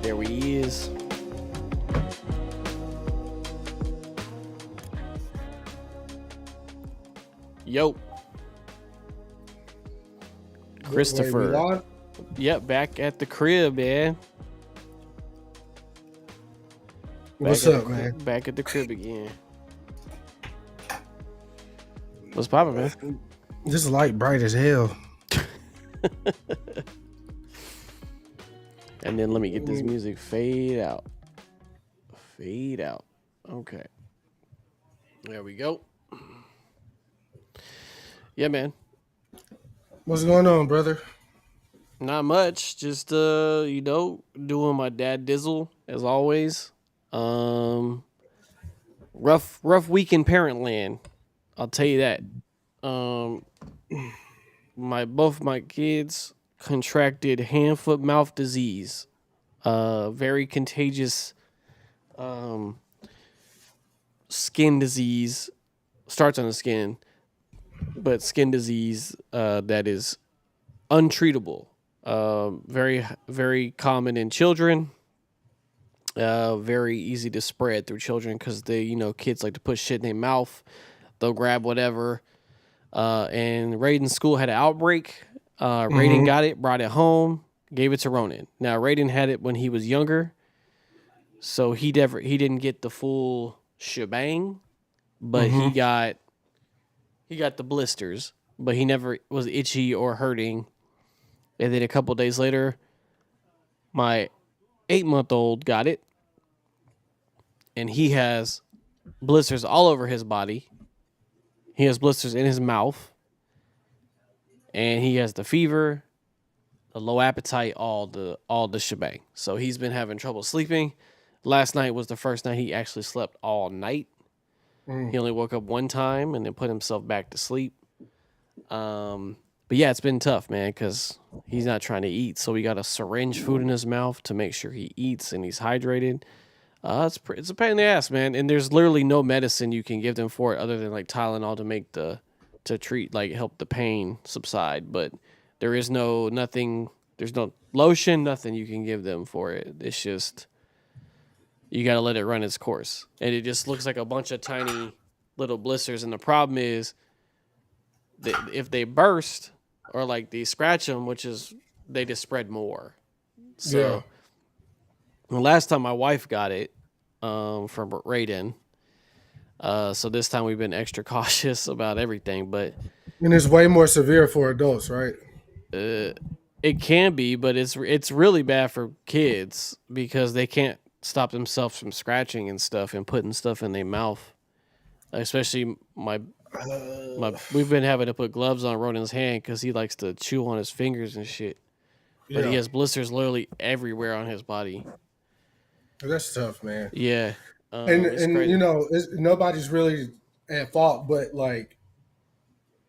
There he is. Yo. Christopher. Yep, back at the crib, man. What's up, man? Back at the crib again. What's poppin', man? This light bright as hell. And then let me get this music fade out. Fade out. Okay. There we go. Yeah, man. What's going on, brother? Not much. Just doing my dad dizzle as always. Rough week in parent land. I'll tell you that. Both my kids contracted hand, foot, mouth disease. Very contagious skin disease. Starts on the skin, but skin disease that is untreatable. Very, very common in children. Very easy to spread through children because kids like to put shit in their mouth. They'll grab whatever. And Raiden's school had an outbreak. Raiden got it, brought it home, gave it to Ronan. Now Raiden had it when he was younger, so he didn't get the full shebang, but he got the blisters, but he never was itchy or hurting. And then a couple days later, my 8-month-old got it, and he has blisters all over his body. He has blisters in his mouth, and he has the fever, the low appetite, all the shebang. So he's been having trouble sleeping. Last night was the first night he actually slept all night. He only woke up one time and then put himself back to sleep. But yeah, it's been tough, man, because he's not trying to eat. So we got to syringe food in his mouth to make sure he eats and he's hydrated. It's a pain in the ass, man. And there's literally no medicine you can give them for it other than like Tylenol to treat, like help the pain subside. But there is nothing, there's no lotion, nothing you can give them for it. It's just, you got to let it run its course. And it just looks like a bunch of tiny little blisters. And the problem is that if they burst or like they scratch them, they just spread more. So the last time my wife got it from Raiden. So this time we've been extra cautious about everything, and it's way more severe for adults, right? It can be, but it's really bad for kids because they can't stop themselves from scratching and stuff and putting stuff in their mouth. Especially we've been having to put gloves on Ronan's hand because he likes to chew on his fingers and shit. But he has blisters literally everywhere on his body. That's tough, man. Yeah. And nobody's really at fault, but like,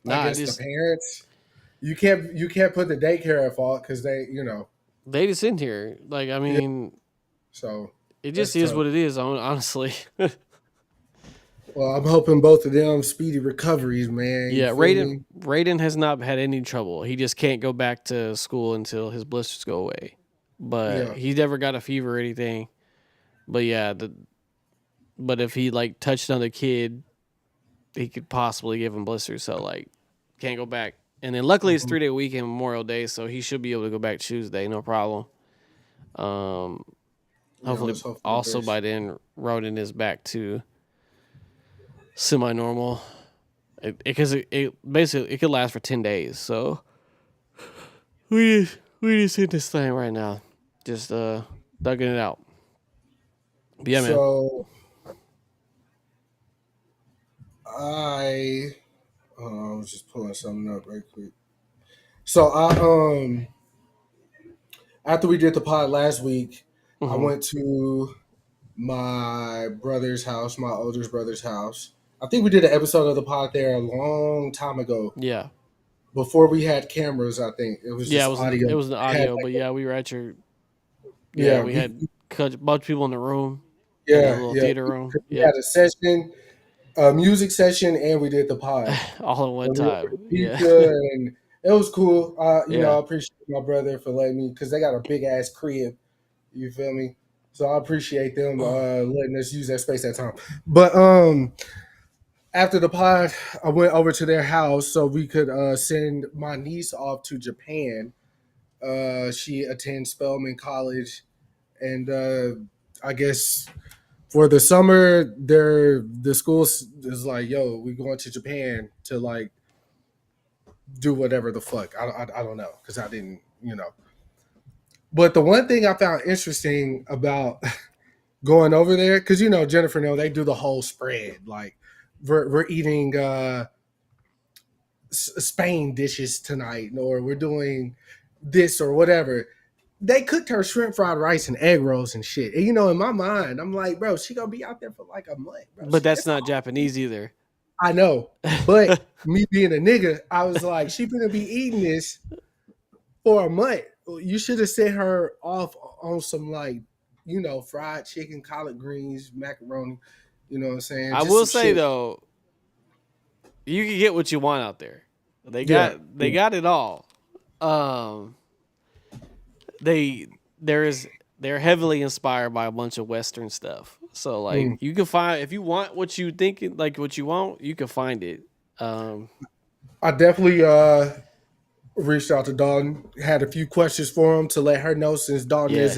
I guess the parents. you can't put the daycare at fault because they They just in here. Like, I yeah. mean, So it just that's is tough. what it is. Honestly. Well, I'm hoping both of them speedy recoveries, man. You Yeah, feel Raiden me? Raiden has not had any trouble. He just can't go back to school until his blisters go away. But Yeah. he's never got a fever or anything. But yeah, but if he like touched another kid, he could possibly give him blisters. So like, can't go back. And then luckily it's Mhm. 3-day weekend, Memorial Day, so he should be able to go back Tuesday, no problem. Um, Yeah. hopefully Let's hope for the also best. by then Roden is back to semi-normal because it basically it could last for 10 days. So we just in this thing right now, just thugging it out. But yeah, man. So I, I was just pulling something up right quick. So after we did the pod last week, I Hmm. went to my brother's house, my oldest brother's house. I think we did an episode of the pod there a long time ago, Yeah, before we had cameras. I think it was yeah. just audio. It was the It had audio, like but yeah, we were at your yeah. yeah, We had a bunch of people in the room in the yeah, little yeah. theater room. We Yep, had a session, a music session, and we did the pod. all in So one we ordered time. Yeah, pizza, and it was cool. yeah. I appreciate my brother for letting me because they got a big ass crib. You feel me? So I appreciate them letting us use that space that time. But after the pod, I went over to their house so we could send my niece off to Japan. She attends Spelman College, and I guess for the summer, the school is like, "Yo, we going to Japan to like do whatever the fuck." I don't know because I didn't, you know. But the one thing I found interesting about going over there, because Jennifer, they do the whole spread. Like we're eating Spain dishes tonight, or we're doing this or whatever. They cooked her shrimp fried rice and egg rolls and shit. And in my mind, I'm like, bro, she gonna be out there for like a month, bro. But that's It's a not Japanese either. I know, but me being a nigga, I was like, she gonna be eating this for a month. You should have sent her off on some like, fried chicken, collard greens, macaroni. You know what I'm saying? I Just will some say shit. though, you can get what you want out there. Yeah. They got it all. Um, they there is they're heavily inspired by a bunch of Western stuff. So like Mm. you can find if you want what you think like what you want, you can find it. Um, I definitely reached out to Dalton, had a few questions for him to let her know since Dalton yeah, is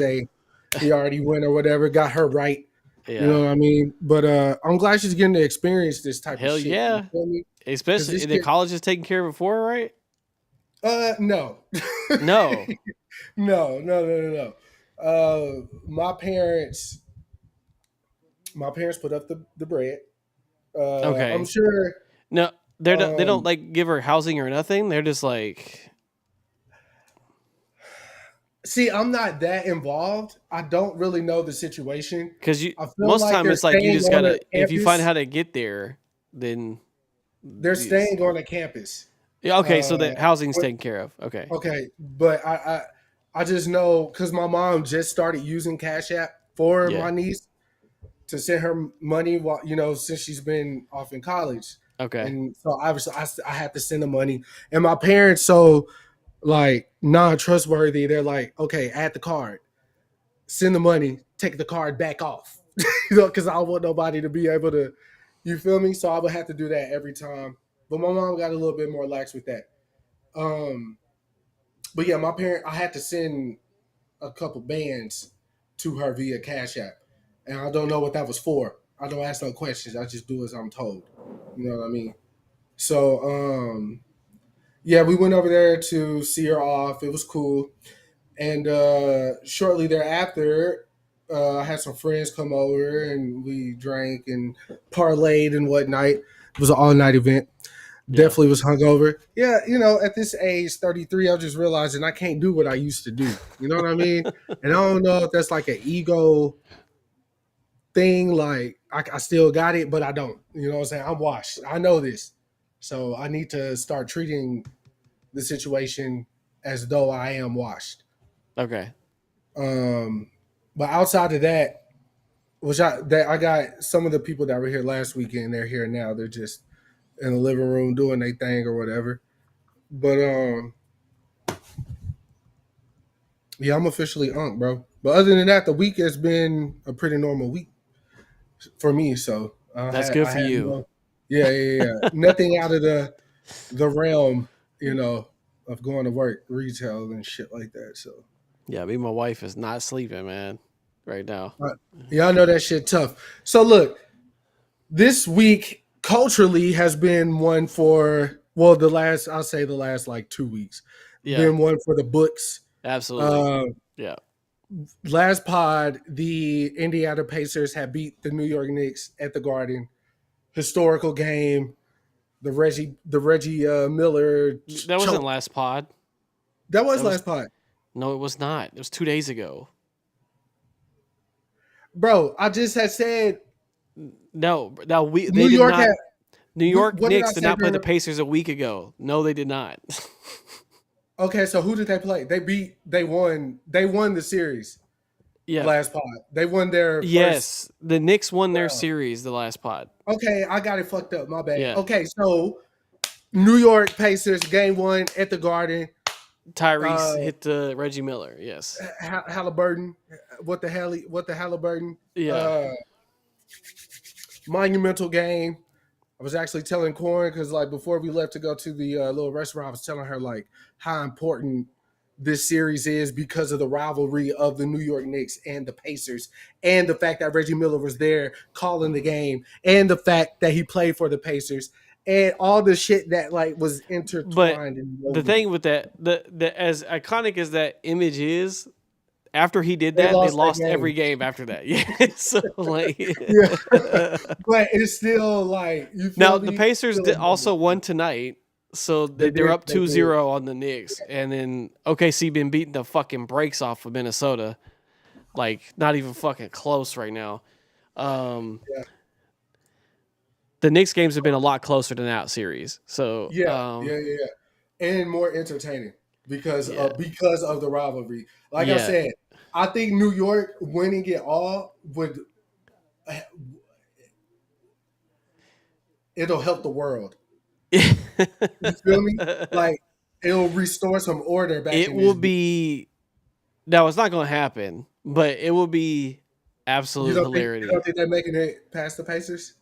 he already went or whatever, got her right. You know yeah, what I mean? But I'm glad she's getting to experience this type of hell shit. You yeah. feel me? Because Especially this the kid, college is taking care of it for her, right? no, No. no, no, no, no, no. My parents put up the bread. I'm Okay. sure. No, they don't Um, like give her housing or nothing. They're just like See, I'm not that involved. I don't really know the situation. because you I feel most like time they're it's like you staying just on a gotta if you find campus. how to get there, then They're these. staying on a campus. Yeah, okay, so Uh, the housing's taken care of. Okay. okay, but I just know because my mom just started using Cash App for Yeah. my niece to send her money while since she's been off in college, Okay. and so obviously I had to send the money, and my parents so like non trustworthy. They're like, okay, add the card, send the money, take the card back off, because I don't want nobody to be able to, you feel me? So I would have to do that every time. But my mom got a little bit more lax with that. Um, but yeah, I had to send a couple bands to her via Cash App, and I don't know what that was for. I don't ask no questions. I just do as I'm told. You know what I mean? So yeah, we went over there to see her off. It was cool, and shortly thereafter, I had some friends come over, and we drank and parlayed and whatnot. It was an all night event. Yeah. Definitely was hungover. Yeah, at this age, 33, I just realizing I can't do what I used to do. You know what I mean? And I don't know if that's like an ego thing. Like I still got it, but I don't. You know what I'm saying? I'm washed. I know this. So I need to start treating the situation as though I am washed. Okay. Um, but outside of that, I got some of the people that were here last weekend. They're here now. They're just in the living room doing their thing or whatever. But yeah, I'm officially unk, bro. But other than that, the week has been a pretty normal week for me. So That's good I for had you. no, yeah. Nothing out of the realm, of going to work, retail, and shit like that. So Yeah, me and my wife is not sleeping, man, right now. uh, y'all know that shit tough. So look, this week culturally has been one for I'll say the last like 2 weeks, Yeah, been one for the books. absolutely. Uh, Yeah. Last pod, the Indiana Pacers had beat the New York Knicks at the Garden. Historical game. The Reggie Miller That wasn't choke. last pod. That was That was last pod, no, it was not. It was 2 days ago. bro. I just had said No, they New did York had. not. New York What did I Knicks did say not play during the the? Pacers a week ago. No, they did not. Okay, so who did they play? They won. They won the series Yeah. last pod. They won their first Yes, the Knicks won their round. series the last pod. Okay, I got it fucked up. My bad. Yeah. Okay, so New York Pacers game one at the Garden. Uh, Tyrese hit the Reggie Miller. Yes. Halliburton. What the hell? What the Halliburton? Yeah. Uh, Monumental game. I was actually telling Corin because like before we left to go to the little restaurant, I was telling her like how important this series is because of the rivalry of the New York Knicks and the Pacers, and the fact that Reggie Miller was there calling the game, and the fact that he played for the Pacers, and all the shit that like was But intertwined and the woven. thing with that, the as iconic as that image is, after he did They that, they lost that lost every game. game after that. Yeah. So like Yeah, but it's still like you now feel the me. Pacers Still a also moment. won tonight. So They they're did. up They two did. zero on the Knicks, and then OKC been beating the fucking brakes off of Minnesota. Like not even fucking close right now. Um, Yeah. the Knicks games have been a lot closer than that series. So Yeah. And more entertaining yeah, because of the rivalry. Like I yeah. said, I think New York winning it all would it'll help the world. You feel me? Like it'll restore some order back It in will this bitch. be no, it's not going to happen, but it will be You absolute don't think you hilarity. don't think they're making it past the Pacers?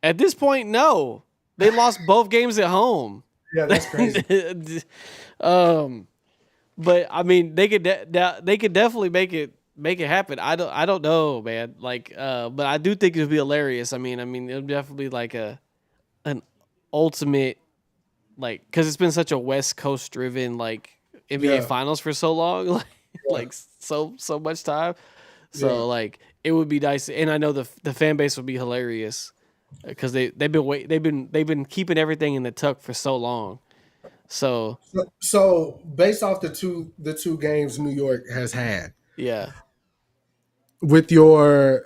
At this point, no, they lost both games at home. Yeah, that's crazy. um, but I mean, they could definitely make it happen. I don't know, man. Like, but I do think it would be hilarious. I mean, it'll definitely be like an ultimate like because it's been such a West Coast driven like NBA Yeah, Finals for so long, like yeah, so much time. yeah. So like it would be nice, and I know the fan base would be hilarious because they've been keeping everything in the tuck for so long. So So based off the two games New York has had yeah, with your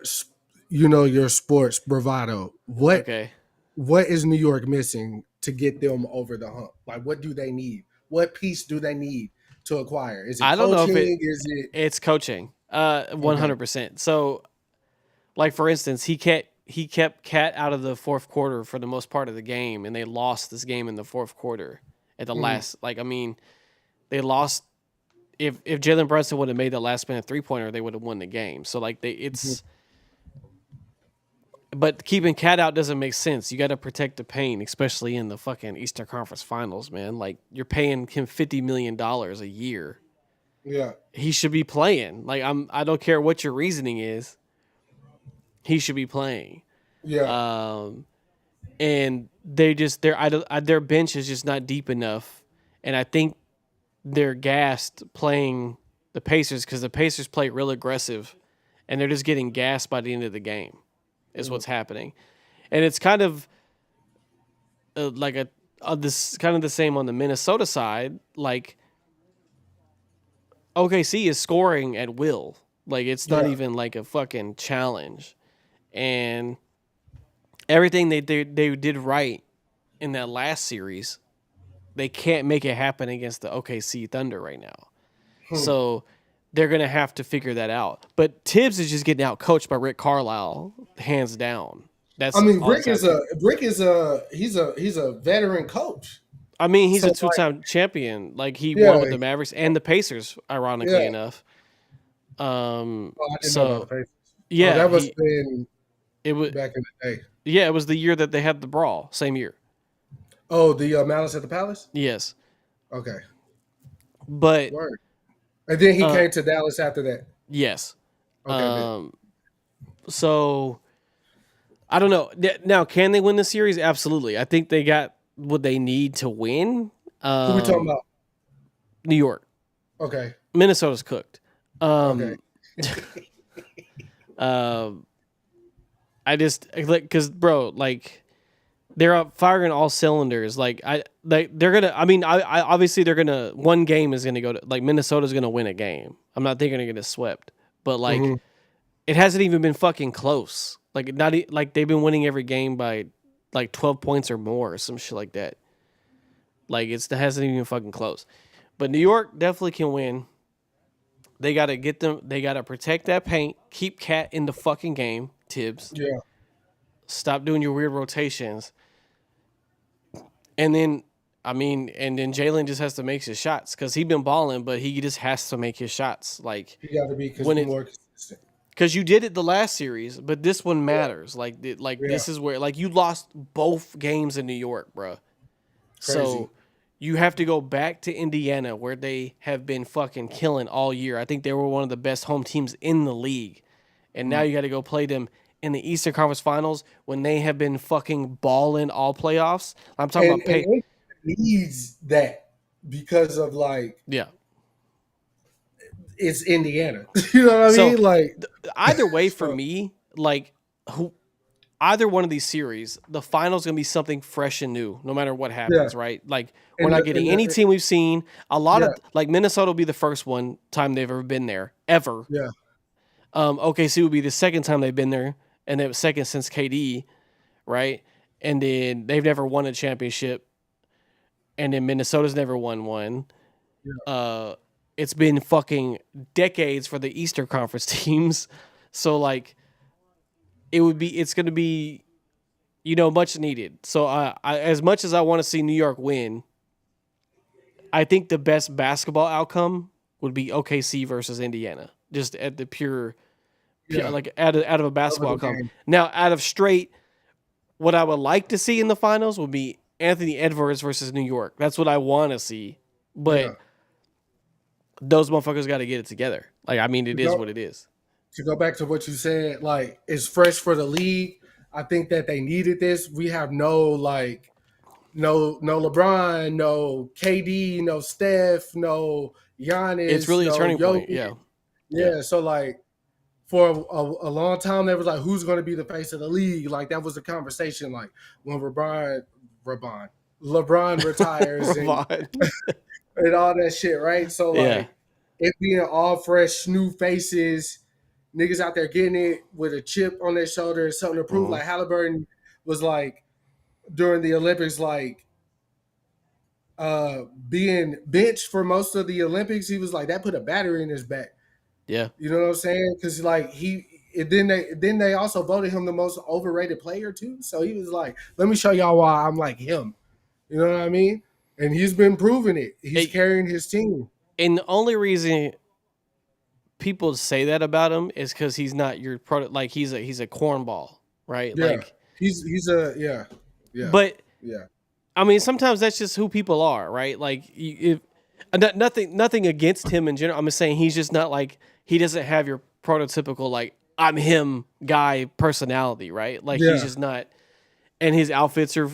sports bravado, okay. what is New York missing to get them over the hump? Like, what do they need? What piece do they need to acquire? Is it I don't know if coaching? Is it it's coaching. One okay? hundred percent. So like for instance, he kept Cat out of the fourth quarter for the most part of the game, and they lost this game in the fourth quarter at the Mhm, last. Like I mean, they lost. If Jalen Brunson would have made the last minute 3-pointer, they would have won the game. So like mhm. but keeping Cat out doesn't make sense. You got to protect the paint, especially in the fucking Eastern Conference Finals, man. Like you're paying him $50 million a year. Yeah, He should be playing. Like I don't care what your reasoning is. He should be playing. yeah, Um, and they just their bench is just not deep enough, and I think they're gassed playing the Pacers because the Pacers play real aggressive, and they're just getting gassed by the end of the game. Is mhm, what's happening, and it's kind of like this kind of the same on the Minnesota side. Like OKC is scoring at will, like it's not yeah, even like a fucking challenge, and everything they did right in that last series they can't make it happen against the OKC Thunder right now. Hmm. So they're gonna have to figure that out. But Tibbs is just getting out coached by Rick Carlisle, hands down. I That's mean, all that's happening. he's a veteran coach. I mean, he's So a like, two-time champion. Like he won yeah, with the Mavericks and the Pacers, ironically yeah. enough. Oh, I didn't know about the So Pacers. Oh, yeah, that must have been it was back in the day. yeah, it was the year that they had the brawl. Same year. Oh, the Malice at the Palace. Yes, Okay, but word. And then he uh, came to Dallas after that. yes. Okay, bit. So I don't know. Now, can they win the series? Absolutely. I think they got what they need to win. Who we talking about? New York, Okay, Minnesota's cooked. okay. Um, I just like because bro, like they're up firing all cylinders. They're gonna. I mean, I obviously they're gonna. One game is gonna go to like Minnesota's gonna win a game. I'm not thinking they're gonna get swept, but like Hmm. it hasn't even been fucking close. Like not like they've been winning every game by like 12 points or more or some shit like that. Like it hasn't even fucking close. But New York definitely can win. They gotta get them. They gotta protect that paint. Keep Cat in the fucking game. Tibbs, Yeah, stop doing your weird rotations. And then, I mean, and then Jalen just has to make his shots because he's been balling, but he just has to make his shots. Like he got to be when it, more consistent. because you did it the last series, but this one Yeah, matters. Like yeah, this is where like you lost both games in New York, bro. crazy. So you have to go back to Indiana where they have been fucking killing all year. I think they were one of the best home teams in the league. And now Mm. you got to go play them in the Eastern Conference Finals when they have been fucking balling all playoffs. I'm talking And about pay. it needs that because of like Yeah. it's Indiana. You know what I So mean? Like, either way for so me, like who either one of these series, the finals gonna be something fresh and new, no matter what yeah, happens, right? Like we're and not getting any team we've seen. A lot yeah, of like Minnesota will be the first one time they've ever been there ever. yeah, OKC will be the second time they've been there, and it was second since KD, right? And then they've never won a championship, and then Minnesota's never won one. yeah. Uh, it's been fucking decades for the Eastern Conference teams, so like it's gonna be much needed. So I as much as I want to see New York win, I think the best basketball outcome would be OKC versus Indiana, just at the pure Yeah, like out of a over basketball the outcome. game. Now, out of straight, what I would like to see in the finals would be Anthony Edwards versus New York. That's what I want to see, but Yeah. those motherfuckers got to get it together. Like, I mean, To it is go what it is. to go back to what you said, like it's fresh for the league. I think that they needed this. We have no LeBron, no KD, no Steph, no It's Giannis, really a no turning point. Jokic. Yeah, yeah. Yeah, so like for a long time, they was like, who's going to be the face of the league? Like that was the conversation. Like when LeBron, LeBron retires Ravon. and all that shit, right? So Yeah. like it being all fresh, new faces, niggas out there getting it with a chip on their shoulder, something to prove. Mhm. Like Halliburton was like during the Olympics, like being benched for most of the Olympics. He was like that put a battery in his back. Yeah. You know what I'm saying? Because like then they also voted him the most overrated player too. So he was like, let me show y'all why I'm like him. You know what I mean? And he's been proving it. He's It, carrying his team. and the only reason people say that about him is because he's not your product. Like he's a cornball, right? Yeah. Like, He's a yeah. Yeah. but Yeah. I mean, sometimes that's just who people are, right? Like, if nothing against him in general. I'm just saying he's just not like he doesn't have your prototypical like I'm him guy personality, right? Like he's Yeah. just not. And his outfits are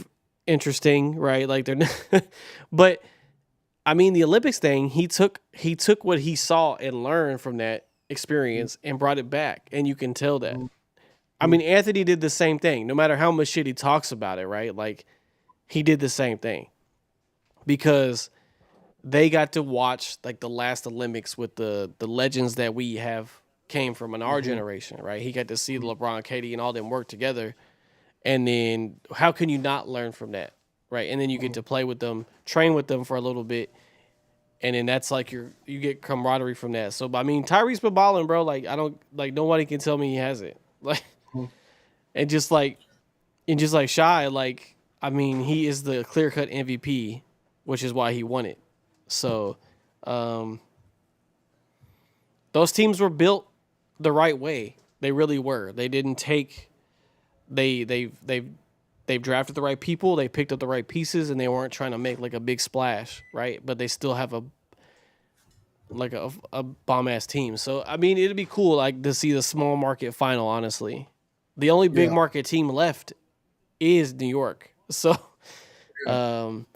interesting, right? Like they're, not, but I mean the Olympics thing. He took what he saw and learned from that experience and brought it back, and you can tell that. I mean, Anthony did the same thing. No matter how much shit he talks about it, right? Like he did the same thing because they got to watch like the last Olympics with the legends that we have came from in our generation, right? He got to see LeBron, KD, and all them work together. And then how can you not learn from that? right? And then you get Mhm. to play with them, train with them for a little bit, and then that's like you get camaraderie from that. So, I mean, Tyreek's been balling, bro. Like I don't like nobody can tell me he hasn't. Like Mhm. and just like Shy, like I mean, he is the clear cut MVP, which is why he won it. So, um, those teams were built the right way. They really were. They didn't take they've drafted the right people, they picked up the right pieces, and they weren't trying to make like a big splash, right? But they still have a bomb ass team. So I mean, it'd be cool like to see the small market final. Honestly, the only big Yeah. market team left is New York. So Yeah. um,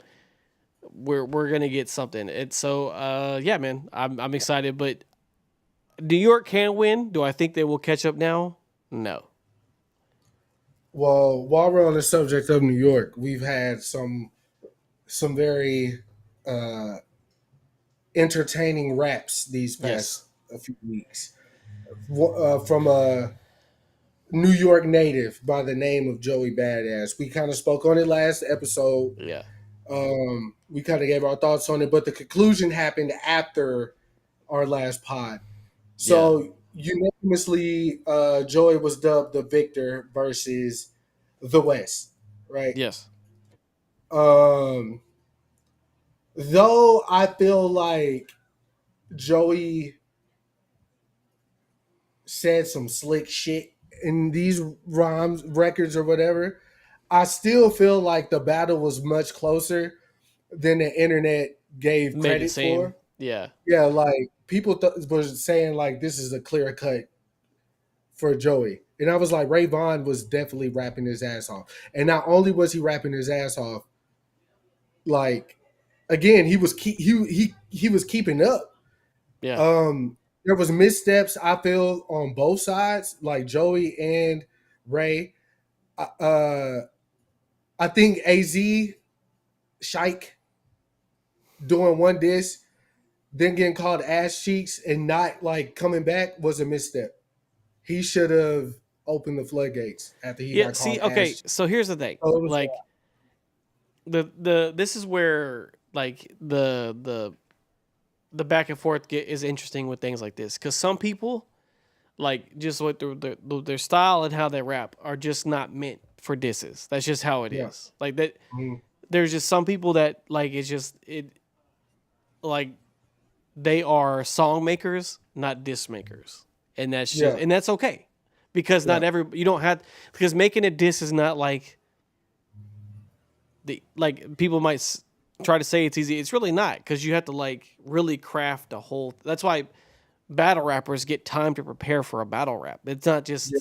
we're gonna get something. It's so yeah, man. I'm excited, but New York can win. Do I think they will catch up now? No. Well, while we're on the subject of New York, we've had some very uh, entertaining raps these Yes. past a few weeks from a New York native by the name of Joey Badass. We kind of spoke on it last episode. Yeah. We kind of gave our thoughts on it, but the conclusion happened after our last pod. Yeah. So unanimously, Joey was dubbed the victor versus the West, right? Yes. Um, though I feel like Joey said some slick shit in these rhymes, records, or whatever, I still feel like the battle was much closer than the internet gave Made it credit seem. for. Yeah. Yeah, like people was saying like this is a clear cut for Joey. And I was like, Ray Vaughan was definitely rapping his ass off. And not only was he rapping his ass off, like again, he was keeping up. Yeah. There was missteps I feel on both sides, like Joey and Ray. Uh, I think Az Shike doing one diss, then getting called ass cheeks and not like coming back was a misstep. He should have opened the floodgates after he Yeah. got See. called ass Okay. cheeks. So here's the thing. So it was Like the this is where like the back and forth is interesting with things like this because some people like just with their style and how they rap are just not meant for disses. That's just how it yeah. is. Like that. Mhm. There's just some people that like it's just it like they are song makers, not diss makers, and Yeah. that's okay because Yeah. not every you don't have because making a diss is not like the like people might try to say it's easy. It's really not because you have to like really craft a whole. That's why battle rappers get time to prepare for a battle rap. It's not Yeah. just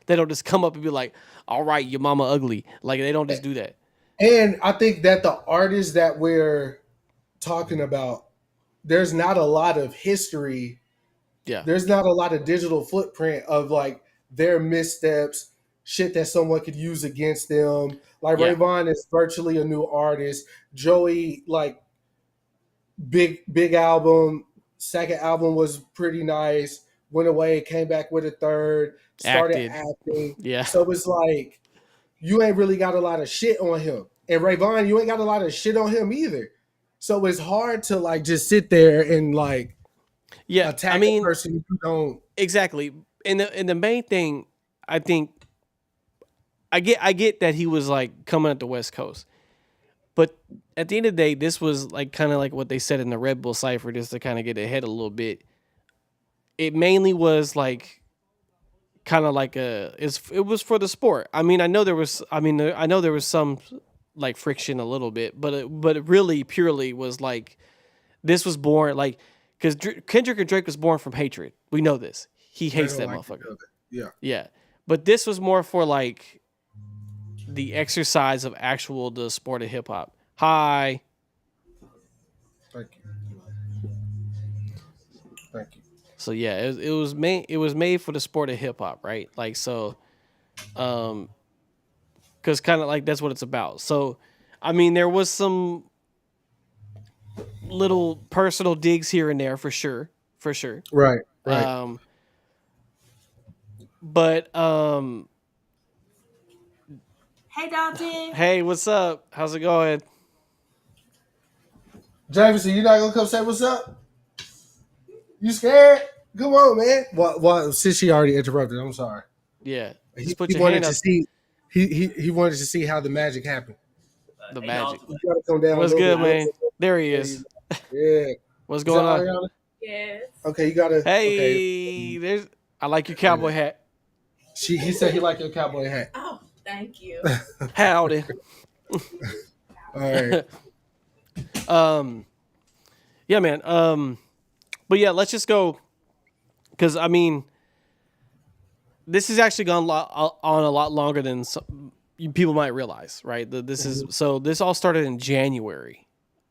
they don't just come up and be like, "All right, your mama ugly." Like they don't just do that. And I think that the artists that we're talking about, there's not a lot of history. Yeah, There's not a lot of digital footprint of like their missteps, shit that someone could use against them. Like yeah, Rayvon is virtually a new artist. Joey, like big album. Second album was pretty nice. Went away, came back with a third. Started acted. acting. Yeah, So it's like you ain't really got a lot of shit on him. And Rayvon, you ain't got a lot of shit on him either. So it's hard to like just sit there and like yeah. I attack a mean, person you don't. exactly. And the main thing, I think, I get that he was like coming at the West Coast, but at the end of the day, this was like kind of like what they said in the Red Bull cipher, just to kind of get ahead a little bit. It mainly was like kind of like it was for the sport. I mean, I know there was some like friction a little bit, but it really purely was like this was born like because Kendrick and Drake was born from hatred. We know this. He They hates don't that like each motherfucker. other. Yeah. Yeah, but this was more for like the exercise of actual the sport of hip hop. Hi. Thank you. Thank you. So yeah, it was made for the sport of hip hop, right? Like so, um, because kind of like that's what it's about. So, I mean, there was some little personal digs here and there for sure. Right. Right. Um, but Hey, Dalton. Hey, what's up? How's it going? Jameson, you not gonna come say what's up? You scared? Come on, man. Well, since she already interrupted, I'm sorry. Yeah, He, just put he your wanted hand to up. see. He wanted to see how the magic happened. The Hey, magic. Dalton. You gotta come down a What's little good, bit more. man? There he There you is. go. Yeah. What's Is that going on? Ariana? Yes. Okay, you gotta. Okay. Hey, there's. I like your cowboy hat. He said he liked your cowboy hat. Oh, thank you. Howdy. All right. um, yeah, man. But yeah, let's just go. Because I mean, this has actually gone on a lot longer than people might realize, right? This is so. This all started in January.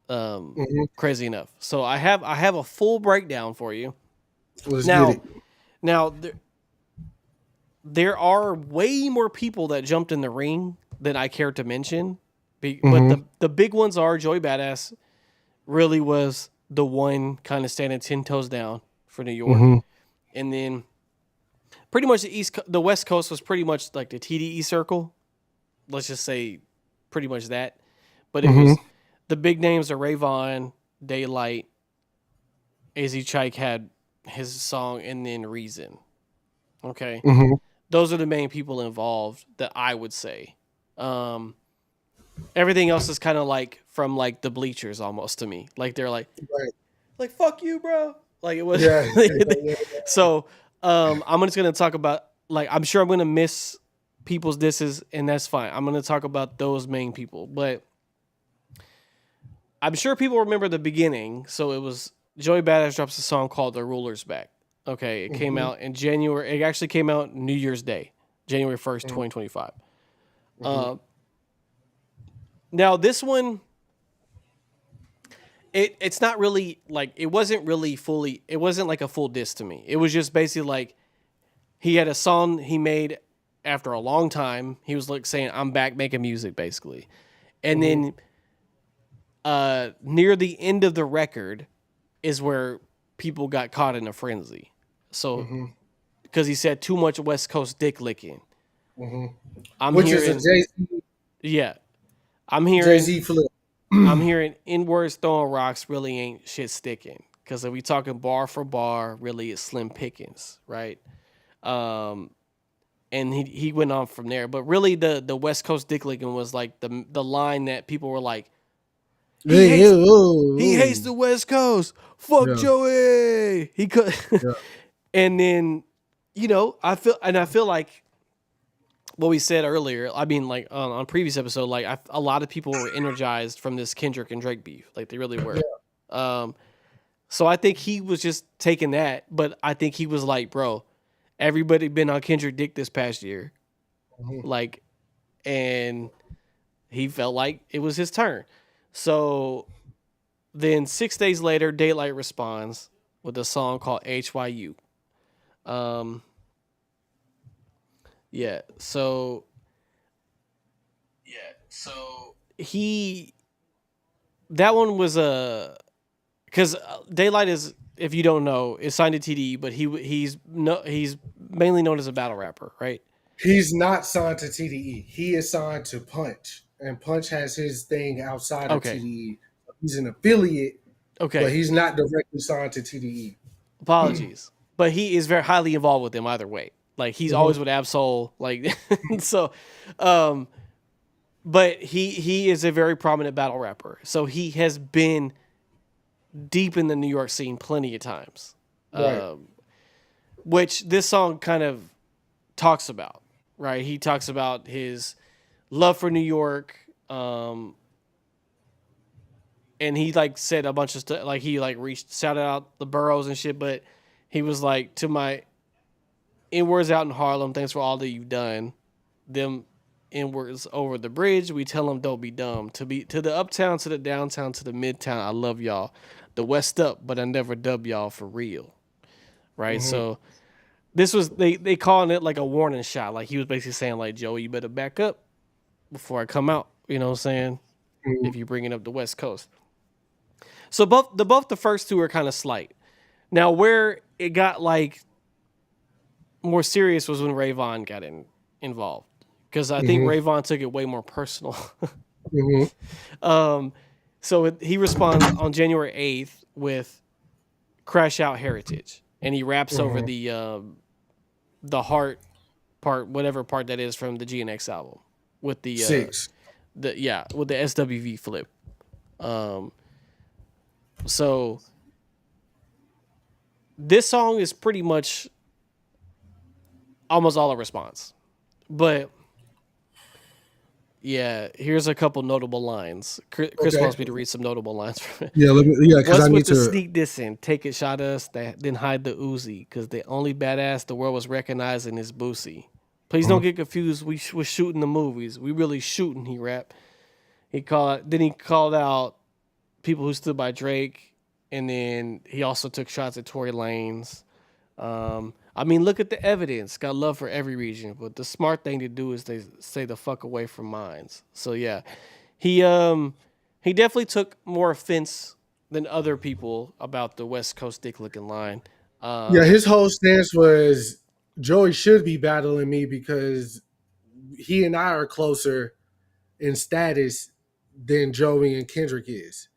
Mm-hmm. Crazy enough. So I have a full breakdown for you. Let's Now, get it. now there are way more people that jumped in the ring than I care to mention. But the big ones are Joey Badass really was the one kind of standing 10 toes down for New York. Mm-hmm. And then pretty much the West Coast was pretty much like the TDE circle. Let's just say pretty much that. But it was the big names are Ray Vaughan, Daylight, AZ Chike had his song, and then Reason. Okay. Mm-hmm. Those are the main people involved that I would say. Everything else is kind of like from like the bleachers almost to me. Like they're like fuck you, bro. Like it was. Yeah. So I'm just gonna talk about like I'm sure I'm gonna miss people's disses, and that's fine. I'm gonna talk about those main people, but I'm sure people remember the beginning. So it was Joey Badass drops a song called "The Ruler's Back." Okay, it came out in January. It actually came out New Year's Day, January 1st, 2025. Now this one, it's not really like it wasn't really fully. It wasn't like a full diss to me. It was just basically like he had a song he made after a long time. He was like saying, "I'm back making music," basically, and then near the end of the record is where people got caught in a frenzy. So because he said too much West Coast dick licking. I'm Which hearing, is a Jay-Z, yeah, I'm hearing Jay-Z flip. I'm hearing N-words throwing rocks really ain't shit sticking. Because if we talking bar for bar, really it's slim pickings, right? And he went on from there. But really the West Coast dick licking was like the line that people were like, he hates the West Coast. Fuck Joey. He could and then, I feel like what we said earlier, I mean, like on previous episode, like a lot of people were energized from this Kendrick and Drake beef, like they really were. So I think he was just taking that, but I think he was like, bro, everybody been on Kendrick dick this past year, like, and he felt like it was his turn. So then 6 days later, Daylight responds with a song called HYU. So that one was because Daylight is, if you don't know, is signed to TDE, but he's mainly known as a battle rapper, right? He's not signed to TDE. He is signed to Punch, and Punch has his thing outside of TDE. He's an affiliate, but he's not directly signed to TDE. Apologies, but he is very highly involved with them either way. Like he's always with Absol, like so. But he is a very prominent battle rapper, so he has been deep in the New York scene plenty of times, Right. Which this song kind of talks about. Right, he talks about his love for New York, and he like said a bunch of stuff. Like he like shouted out the boroughs and shit, but he was like, to my N-words out in Harlem, thanks for all that you've done. Them N-words over the bridge, we tell them don't be dumb. To the uptown, to the downtown, to the midtown, I love y'all. The West up, but I never dub y'all for real. Right? So this was they calling it like a warning shot. Like he was basically saying like, Joey, you better back up before I come out. You know what I'm saying? If you're bringing up the West Coast. So both the first two are kind of slight. Now where it got like more serious was when Ray Vaughan got involved. because I think Ray Vaughan took it way more personal. Mm-hmm. So he responds on January 8th with "Crash Out Heritage," and he raps over the heart part, whatever part that is from the GNX album, with the 6. with the SWV flip. So this song is pretty much almost all a response, but yeah, here's a couple notable lines. Chris wants me to read some notable lines from it. Yeah, because What's I with need the to. sneak dissing? Take it, shot us, then hide the Uzi, because the only badass the world was recognizing is Boosie. Please don't get confused. We was shooting the movies. We really shooting. He rapped. He called out people who stood by Drake, and then he also took shots at Tory Lanez. I mean, look at the evidence. Got love for every region, but the smart thing to do is they stay the fuck away from mines. So yeah, he definitely took more offense than other people about the West Coast dick looking line. Yeah, his whole stance was Joey should be battling me because he and I are closer in status than Joey and Kendrick is.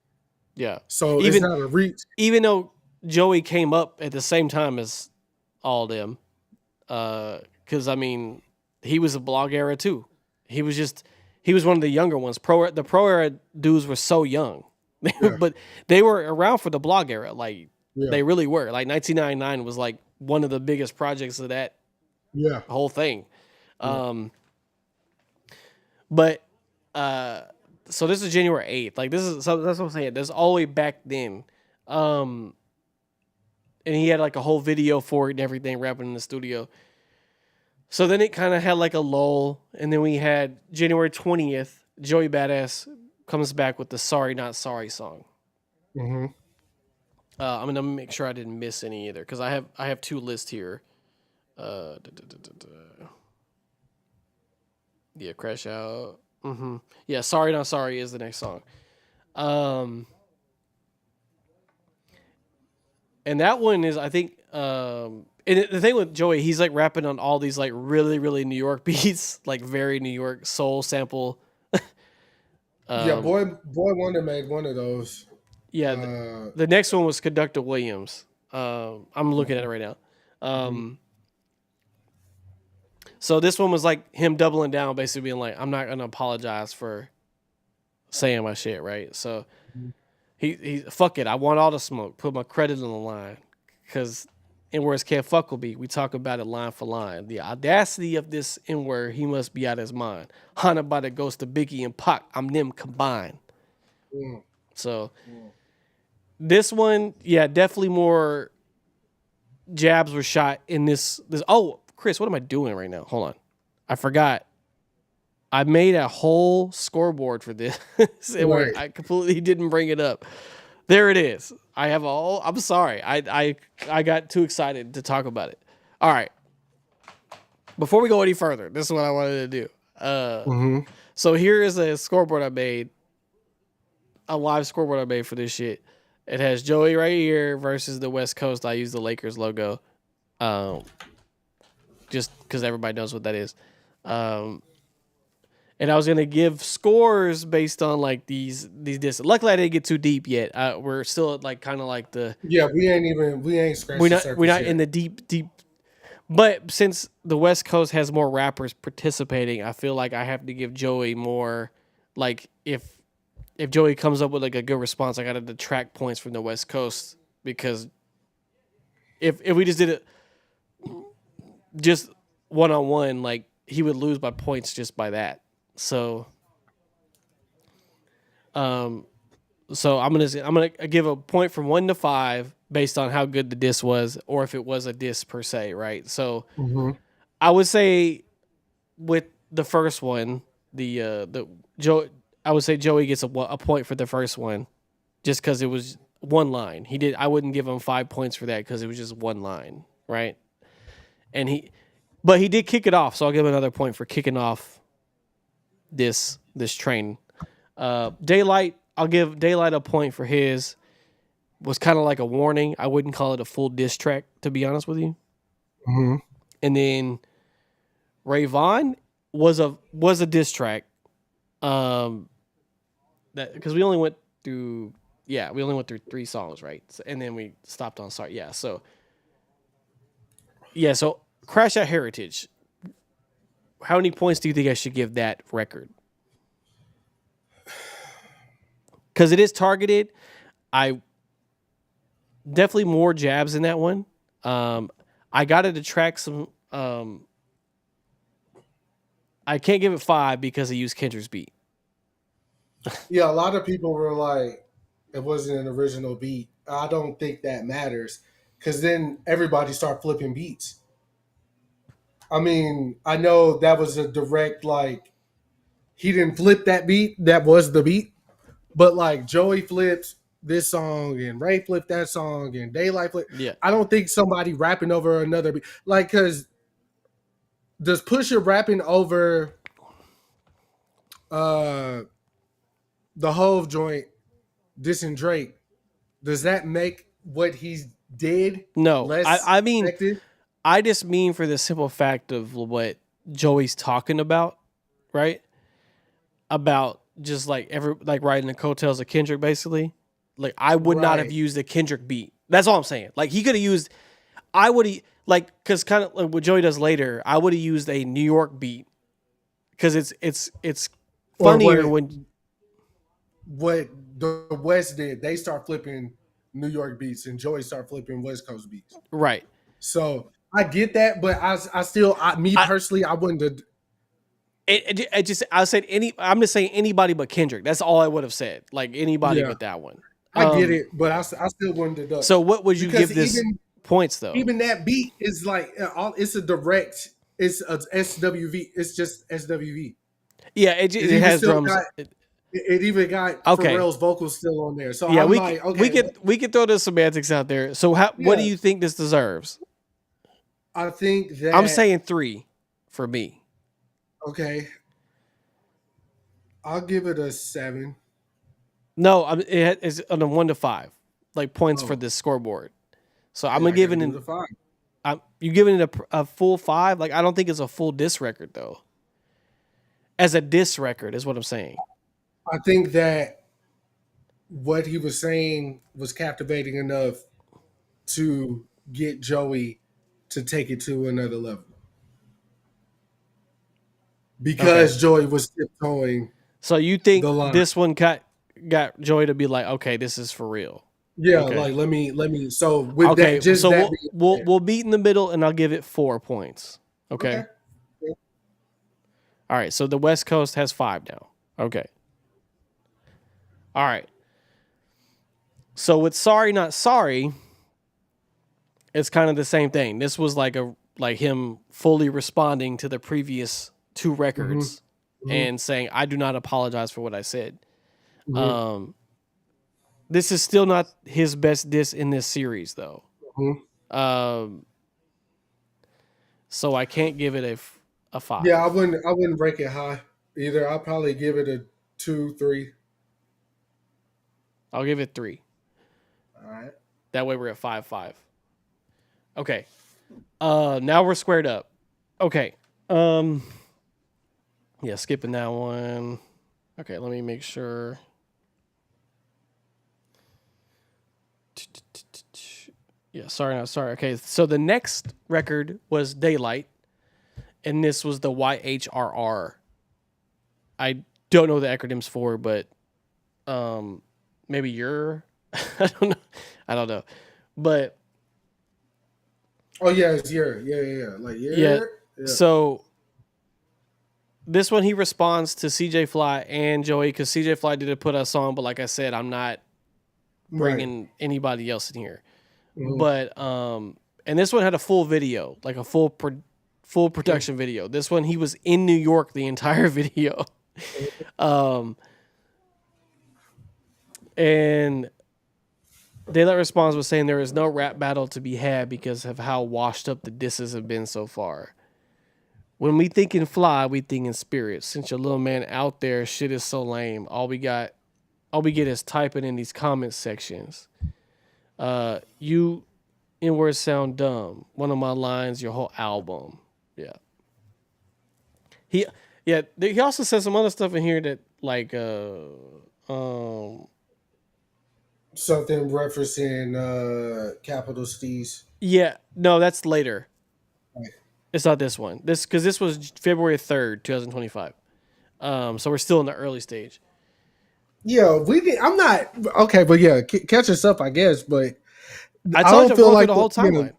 Yeah, So it's not a reach. even though Joey came up at the same time as all them, because I mean, he was a blog era too. He was one of the younger ones. The pro era dudes were so young, but they were around for the blog era. Like they really were. Like 1999 was like one of the biggest projects of that whole thing. But so this is January 8th. Like that's what I'm saying. There's all the way back then. And he had like a whole video for it and everything, rapping in the studio. So then it kind of had like a lull, and then we had January 20th. Joey Badass comes back with the "Sorry Not Sorry" song. Mm-hmm. I'm gonna make sure I didn't miss any either, because I have two lists here. Yeah, Crash Out. Mm-hmm. Yeah, "Sorry Not Sorry" is the next song. And that one is, I think, and the thing with Joey, he's like rapping on all these like really, really New York beats, like very New York soul sample. Yeah, Boy Wonder made one of those. Yeah, the next one was Conductor Williams. I'm looking at it right now. So this one was like him doubling down, basically being like, I'm not gonna apologize for saying my shit, right? So he fuck it, I want all the smoke, put my credit on the line, because N-words can't fuck with me. We talk about it line for line. The audacity of this N-word, he must be out of his mind. Haunted by the ghost of Biggie and Pac, I'm them combined. So this one, yeah, definitely more jabs were shot in this. Oh, Chris, what am I doing right now? Hold on. I forgot. I made a whole scoreboard for this. Right. I completely didn't bring it up. There it is. I have all. I'm sorry. I got too excited to talk about it. All right. Before we go any further, this is what I wanted to do. So here is a scoreboard I made. A live scoreboard I made for this shit. It has Joey right here versus the West Coast. I use the Lakers logo. Just because everybody knows what that is. And I was gonna give scores based on like these distance. Luckily, I didn't get too deep yet. We're still at like kind of like the we ain't scratched we're the not surface we're not yet. in the deep. But since the West Coast has more rappers participating, I feel like I have to give Joey more. Like if Joey comes up with like a good response, I got to detract points from the West Coast, because if we just did it just one-on-one, like he would lose by points just by that. So I'm gonna give a point from 1 to 5 based on how good the diss was, or if it was a diss per se, right? So I would say with the first one, I would say Joey gets a point for the first one, just because it was one line. I wouldn't give him 5 points for that because it was just one line, right? But he did kick it off, so I'll give him another point for kicking off this train. Daylight, I'll give Daylight a point for his. Was kind of like a warning. I wouldn't call it a full diss track, to be honest with you. And then Ray Vaughan was a diss track. That because we only went through three songs, right? So, and then we stopped on sorry. Yeah, so Crash Out Heritage. How many points do you think I should give that record? Because it is targeted. I definitely more jabs in that one. I got to track some. I can't give it 5 because I used Kendrick's beat. Yeah, a lot of people were like, it wasn't an original beat. I don't think that matters because then everybody start flipping beats. I mean, I know that was a direct like he didn't flip that beat. That was the beat. But like Joey flips this song and Ray flipped that song and Daylight flipped. Yeah. I don't think somebody rapping over another beat. Like, because does Pusha rapping over the Hove joint, dissing Drake, does that make what he did No, less I mean, effective? I just mean for the simple fact of what Joey's talking about, right? About just like riding the coattails of Kendrick, basically. Like I would not have Right. used the Kendrick beat. That's all I'm saying. Like he could have used. I would have because kind of like what Joey does later. I would have used a New York beat because it's Or funnier when what the West did, they start flipping New York beats and Joey start flipping West Coast beats. right. So I get that, but I still, me personally, I wouldn't have. I said I'm just saying anybody but Kendrick. That's all I would have said. Like anybody Yeah. but that one. I get it, but I still wouldn't have done. So what would you Because give this points though? even that beat is like it's a direct. It's a SWV. It's just SWV. Yeah, it even has still drums. It even got Okay. Pharrell's vocals still on there. So Yeah, I'm we like, could, okay, we could throw the semantics out there. So what do Yeah. you think this deserves? I think that I'm saying 3 for me. okay. I'll give it a 7. No, it's on a 1 to 5, like points for Oh. this scoreboard. So I'm Yeah, gonna give it a 5. you giving it a full 5? Like I don't think it's a full diss record though. As a diss record is what I'm saying. I think that what he was saying was captivating enough to get Joey to take it to another level. Because Joey was tiptoeing. So you think The line. this one got Joey to be like, okay, this is for real. Yeah, Okay. like let me. So with Okay, that, just so that. we'll beat in the middle, and I'll give it 4 points. Okay. All right. So the West Coast has 5 now. Okay. All right. So with Sorry Not Sorry, it's kind of the same thing. This was like him fully responding to the previous 2 records and saying, "I do not apologize for what I said." This is still not his best diss in this series, though. So I can't give it a 5. Yeah, I wouldn't rank it high either. I'll probably give it a 2, 3. I'll give it 3. All right. That way we're at 5-5. Okay. Now we're squared up. Okay. Yeah, skipping that one. Okay, let me make sure. Yeah, sorry, not sorry. Okay, so the next record was Daylight, and this was the YHRR. I don't know the acronyms for, but maybe you're I don't know. But Oh yeah, it's yeah. Like yeah. So this one he responds to CJ Fly and Joey because CJ Fly did put us on, but like I said, I'm not bringing anybody else in here. But and this one had a full video, like a full production video. This one he was in New York the entire video. And Daylight Response was saying there is no rap battle to be had because of how washed up the disses have been so far. When we thinking fly, we thinking spirit. Since your little man out there, shit is so lame. All we get is typing in these comment sections. You N-words sound dumb. One of my lines, your whole album. Yeah. Yeah, he also said some other stuff in here that like Something referencing capital Steez. yeah, no, that's later. Right. It's not this one. This because this was February 3rd, 2025. So we're still in the early stage. Yeah, we did. I'm not okay, but yeah, catch us up, I guess. But I I told you don't I'm feel going through like the whole you know, timeline.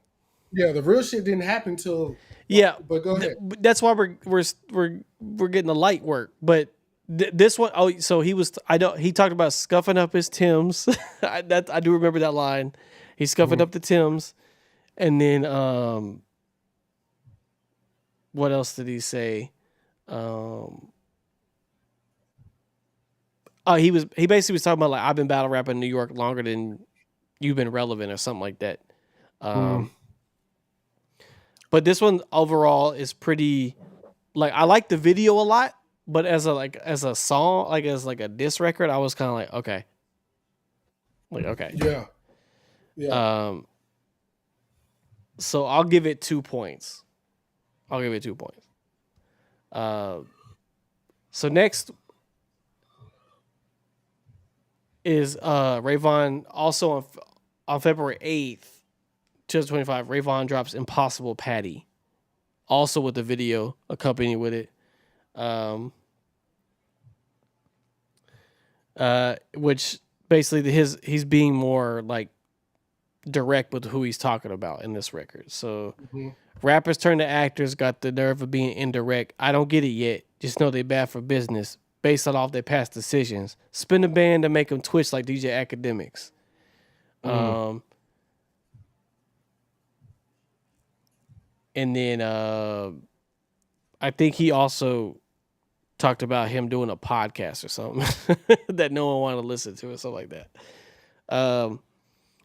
yeah, the real shit didn't happen till. Yeah, But go ahead. that's why we're getting the light work. But this one, oh, so he was. I don't. He talked about scuffing up his Tims. I do remember that line. He's scuffing up the Tims, and then what else did he say? Um, he basically was talking about like I've been battle rapping in New York longer than you've been relevant or something like that. Mm. But this one overall is pretty like I like the video a lot, but as a song, like as like a diss record, I was kind of like okay. Yeah, yeah. So I'll give it 2 points. I'll give it 2 points. Uh, so next is Ray Vaughan also on February 8th, 2025. Ray Vaughan drops Impossible Patty, also with the video accompanied with it. Which basically he's being more like direct with who he's talking about in this record. So rappers turn to actors got the nerve of being indirect. I don't get it yet. Just know they bad for business based on all their past decisions. Spin a band to make them twitch like DJ Academics. And then I think he also talked about him doing a podcast or something that no one wanted to listen to or something like that.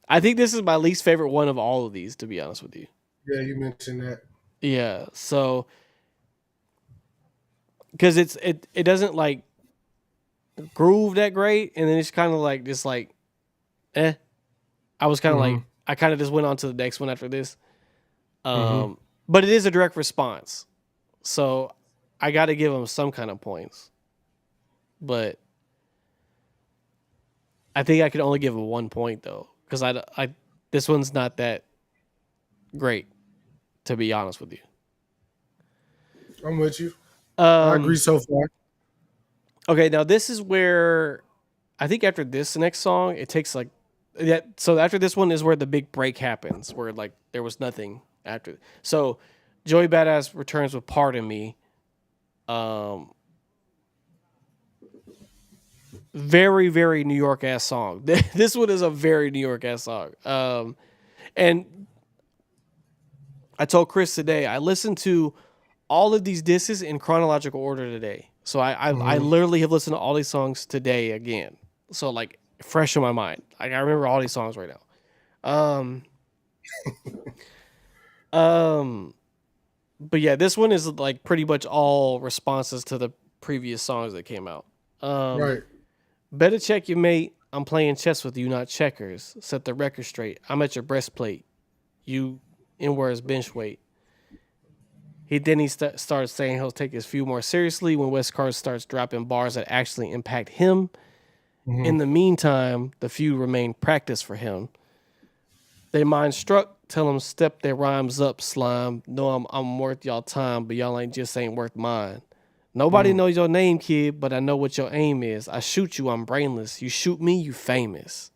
I think this is my least favorite one of all of these, to be honest with you. Yeah, you mentioned that. Yeah, so because it doesn't like groove that great, and then it's kind of like just like, eh. I was kind of like I kind of just went on to the next one after this. But it is a direct response, so I got to give him some kind of points. But I think I could only give him 1 point though, because I this one's not that great, to be honest with you. I'm with you. I agree so far. Okay, now this is where I think after this next song, it takes like that. So after this one is where the big break happens, where like there was nothing after. So Joey Badass returns with "Pardon Me." Very, very New York ass song. This one is a very New York ass song. And I told Chris today I listened to all of these disses in chronological order today. So I literally have listened to all these songs today again. So like fresh in my mind. Like I remember all these songs right now. But yeah, this one is like pretty much all responses to the previous songs that came out. Right. Better check your mate. I'm playing chess with you, not checkers. Set the record straight. I'm at your breastplate. You in where his bench weight. He started saying he'll take his few more seriously when West Coast starts dropping bars that actually impact him. In the meantime, the few remain practice for him. They mind struck, tell them step their rhymes up, slime. Know I'm worth y'all time, but y'all ain't worth mine. Nobody knows your name, kid, but I know what your aim is. I shoot you, I'm brainless. You shoot me, you famous.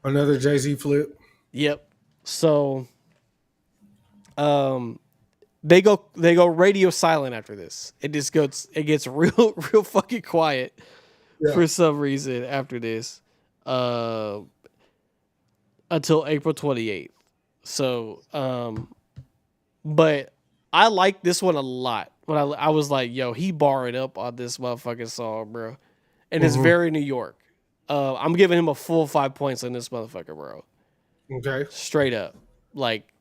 Another Jay-Z flip. Yep. So they go radio silent after this. It gets real fucking quiet for some reason after this. Until April 28th. So but I like this one a lot. When I was like, yo, he barred up on this motherfucking song, bro. And it's very New York. I'm giving him a full 5 points on this motherfucker, bro. Okay. Straight up. Like,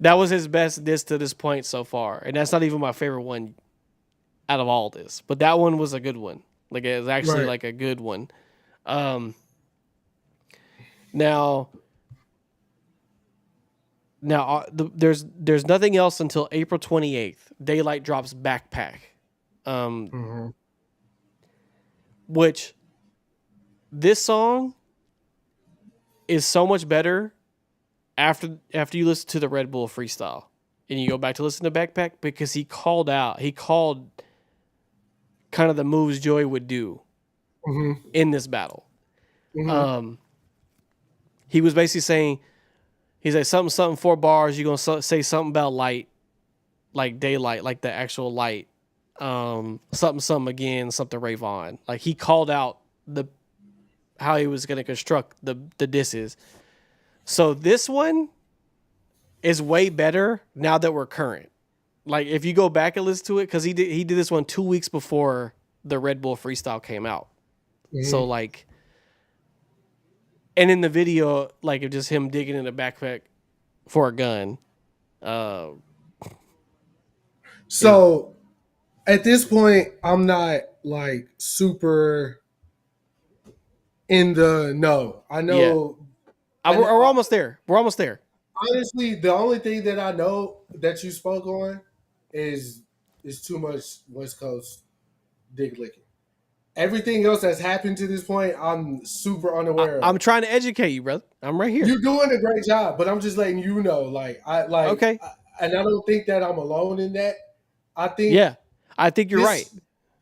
that was his best diss to this point so far. And that's not even my favorite one out of all this. But that one was a good one. Like, it was actually like a good one. Now, there's nothing else until April 28th. Daylight drops Backpack. Um, Mhm. which this song is so much better after you listen to the Red Bull freestyle and you go back to listen to Backpack because he called kind of the moves Joey would do Mhm. in this battle. Mhm. Um, he was basically saying, he's like something something 4 bars. You're gonna say something about light, like daylight, like the actual light. Something something again, something Ray Vaughan. Like he called out the how he was gonna construct the disses. So this one is way better now that we're current. Like if you go back and listen to it, because he did this one 2 weeks before the Red Bull freestyle came out. So Mhm. like, and in the video, like of just him digging in the backpack for a gun. Uh, is So at this point, I'm not like super in the no. I yeah. know. We're almost there. We're almost there. Honestly, the only thing that I know that you spoke on is is too much West Coast dick licking. Everything else that's happened to this point, I'm super unaware I'm of. trying to educate you, brother. I'm right here. You're doing a great job, but I'm just letting you know, Okay. and I don't think that I'm alone in that. I think Yeah. I think you're right.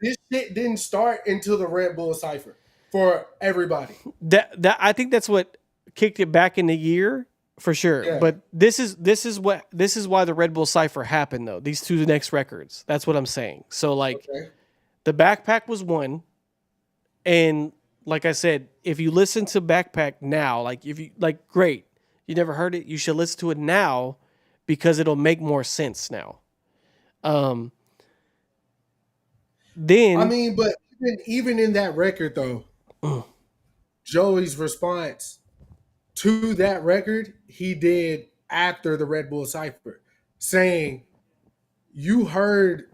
this shit didn't start until the Red Bull cipher for everybody. That I think that's what kicked it back in the year for sure. Yeah. But this is why the Red Bull Cipher happened though. These two next records. That's what I'm saying. So like Okay. the Backpack was one, and like I said, if you listen to Backpack now, like if you like, great, you never heard it, you should listen to it now because it'll make more sense now. Um, I then mean, but even in that record though, Joey's response to that record he did after the Red Bull cipher, saying, "You heard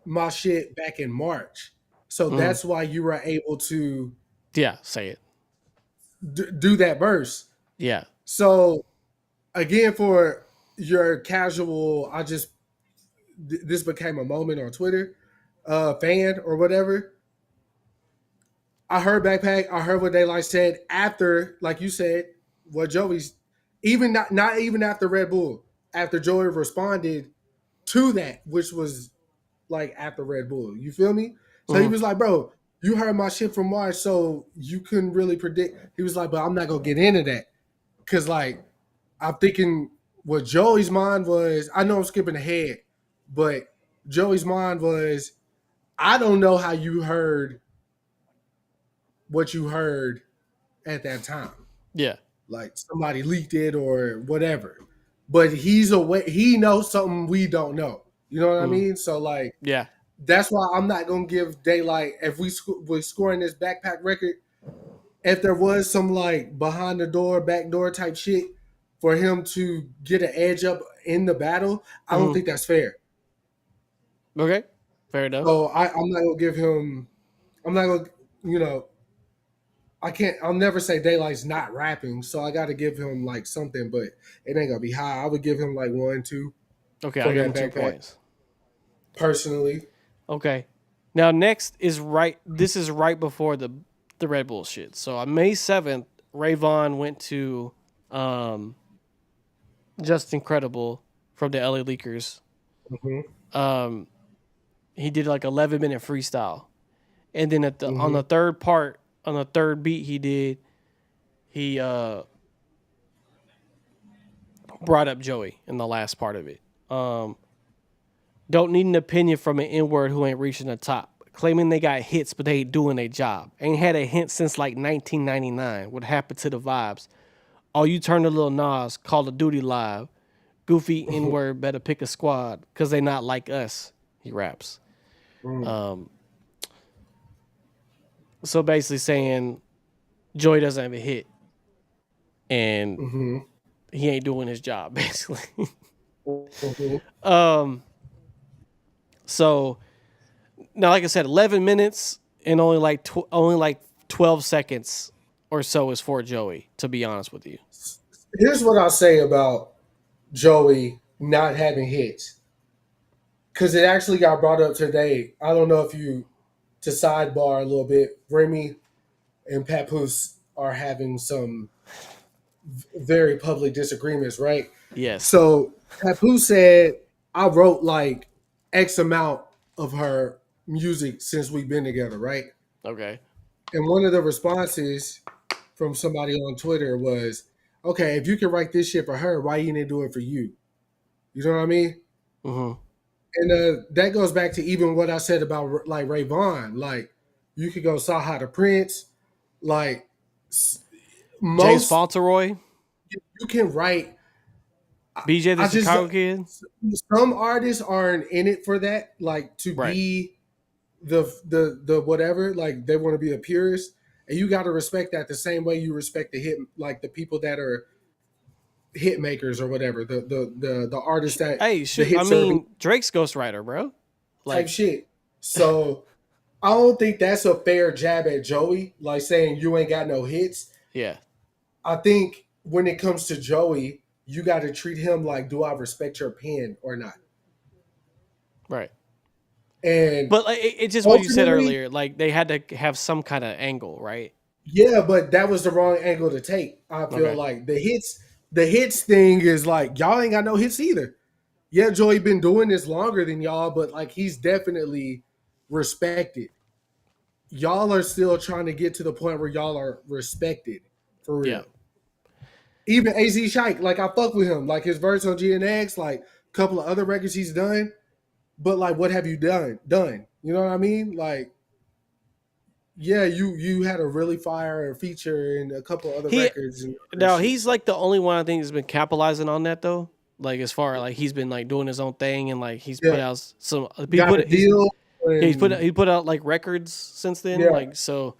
my shit back in March, so mm, that's why you were able to yeah, say it. do that verse." Yeah. So again, for your casual, this became a moment on Twitter, fan or whatever. I heard Backpack. I heard what Daylight said after, like you said, what Joey's even not even after Red Bull, after Joey responded to that, which was like after Red Bull. You feel me? So he Mm, was like, "Bro, you heard my shit from March, so you couldn't really predict." He was like, "But I'm not gonna get into that because like I'm thinking what Joey's mind was. I know I'm skipping ahead, but Joey's mind was, I don't know how you heard what you heard at that time. yeah. Like somebody leaked it or whatever. But he's away. He knows something we don't know. You know what I Mm, mean? So like yeah. that's why I'm not gonna give Daylight if we're scoring this backpack record. If there was some like behind the door, back door type shit for him to get an edge up in the battle, I don't Mm, think that's fair. okay. Fair enough. So I'm not gonna give him. I'm not gonna. You know, I can't. I'll never say Daylight's not rapping. So I got to give him like something, but it ain't gonna be high. I would give him like 1, 2 Okay, I'll for give that him two backpack points. personally. Okay. Now next is right. This is right before the Red Bull shit. So on May 7th, Ray Vaughan went to um, Just Incredible from the LA Leakers. Hmm. Um, he did like 11-minute freestyle, and then on Hmm. the third part, on the third beat he brought up Joey in the last part of it. Um, don't need an opinion from an N-word who ain't reaching the top. Claiming they got hits, but they ain't doing their job. Ain't had a hint since like 1999. What happened to the vibes? Oh, you turned a little Nas, Call of Duty Live. Goofy N-word better pick a squad, because they not like us, he raps. Um, so basically saying Joey doesn't have a hit, and Hmm. he ain't doing his job, basically. Hmm. um, so now, like I said, 11 minutes and only like 12 seconds or so is for Joey. To be honest with you, Here's what I'll say about Joey not having hits. because it actually got brought up today. I don't know if you to sidebar a little bit. Remy and Papoose are having some very public disagreements, right? Yes. So Papoose said, "I wrote like X amount of her music since we've been together, right?" Okay. And one of the responses from somebody on Twitter was, "Okay, if you can write this shit for her, why you didn't do it for you?" You know what I mean? Mm-hmm. And that goes back to even what I said about like Ray Vaughan. Like you could go Saha to Prince. Like James most Fauntleroy, you can write. I, BJ the I just Chicago Kid. some artists aren't in it for that. Like to Right. be the whatever. Like they want to be a purist, and you got to respect that the same way you respect the hit like the people that are hit makers or whatever. The artists that Hey, the shoot. I hit serving mean, Drake's ghostwriter, bro. type Like, shit. So I don't think that's a fair jab at Joey, like saying you ain't got no hits. yeah. I think when it comes to Joey, you got to treat him like, do I respect your pen or not? Right. And But like, it's just what you said ultimately, earlier. Like, they had to have some kind of angle, right? yeah, but that was the wrong angle to take. I feel Okay. like the hits thing is like y'all ain't got no hits either. Yeah, Joey been doing this longer than y'all, but like he's definitely respected. Y'all are still trying to get to the point where y'all are respected for Yeah. real. Even AZ Shike, like I fuck with him, like his verse on GNX, like a couple of other records he's done. But like, what have you done? Done? You know what I mean? Like, yeah, you had a really fire feature in a couple other He records and other Now shit. he's So like the only one I think has been capitalizing on that though. Like as far like he's been like doing his own thing and like he's yeah, put out some he got a put he's deal yeah, and he put out like records since then. yeah, Like so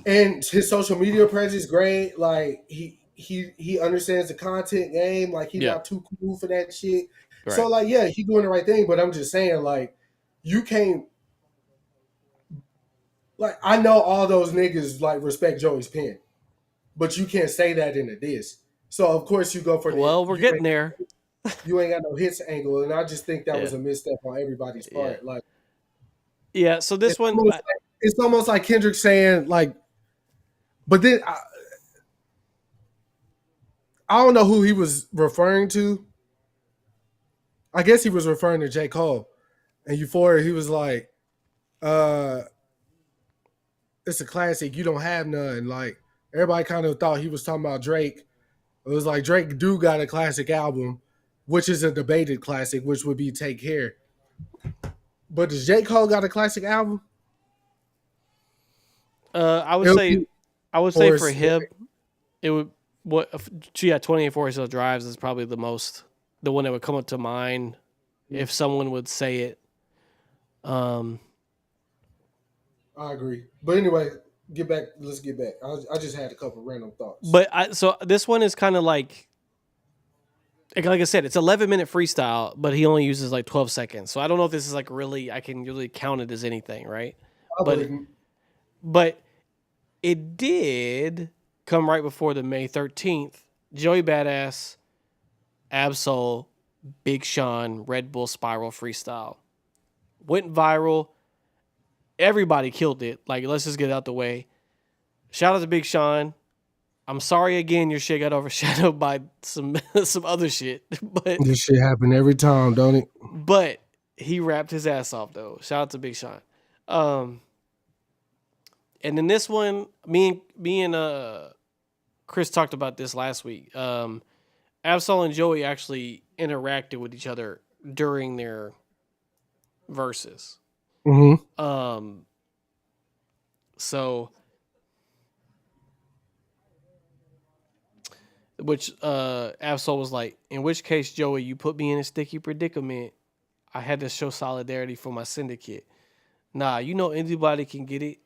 and his social media presence is great. Like he understands the content game. Like he's yeah, not too cool for that shit. So right. like, yeah, he's doing the right thing. But I'm just saying, like, you can't like I know all those niggas like respect Joey's pen, but you can't say that in a diss. So of course you go for the Well, we're getting there. you ain't got no hits angle, and I just think that Yeah. was a misstep on everybody's Yeah. part. Like Yeah, so this one it's almost like Kendrick saying like, but then I don't know who he was referring to. I guess he was referring to J. Cole and Euphoria. He was like, uh, "It's a classic. You don't have none." Like everybody kind of thought he was talking about Drake. It was like Drake do got a classic album, which is a debated classic, which would be Take Care. But does J. Cole got a classic album? I would It'll say be for Forest. him it would what yeah, 28 Forest Hill Drives is probably the one that would come up to mind if someone would say it. Um I agree. But anyway, get back. Let's get back. I just had a couple random thoughts. but so this one is kind of like I said, it's 11-minute freestyle, but he only uses like 12 seconds. So I don't know if this is like really I can really count it as anything, right? I But wouldn't. but it did come right before the May 13th. Joey Badass, Absol, Big Sean, Red Bull Spiral freestyle. Went viral. Everybody killed it. Like, let's just get it out the way. Shout out to Big Sean. I'm sorry again your shit got overshadowed by some some other shit. But This shit happen every time, don't it? but he rapped his ass off though. Shout out to Big Sean. Um and then this one, me and Chris talked about this last week. Absol and Joey actually interacted with each other during their verses. Mm-hmm. Um, so which Absol was like, in which case, Joey, you put me in a sticky predicament. I had to show solidarity for my syndicate. Nah, you know anybody can get it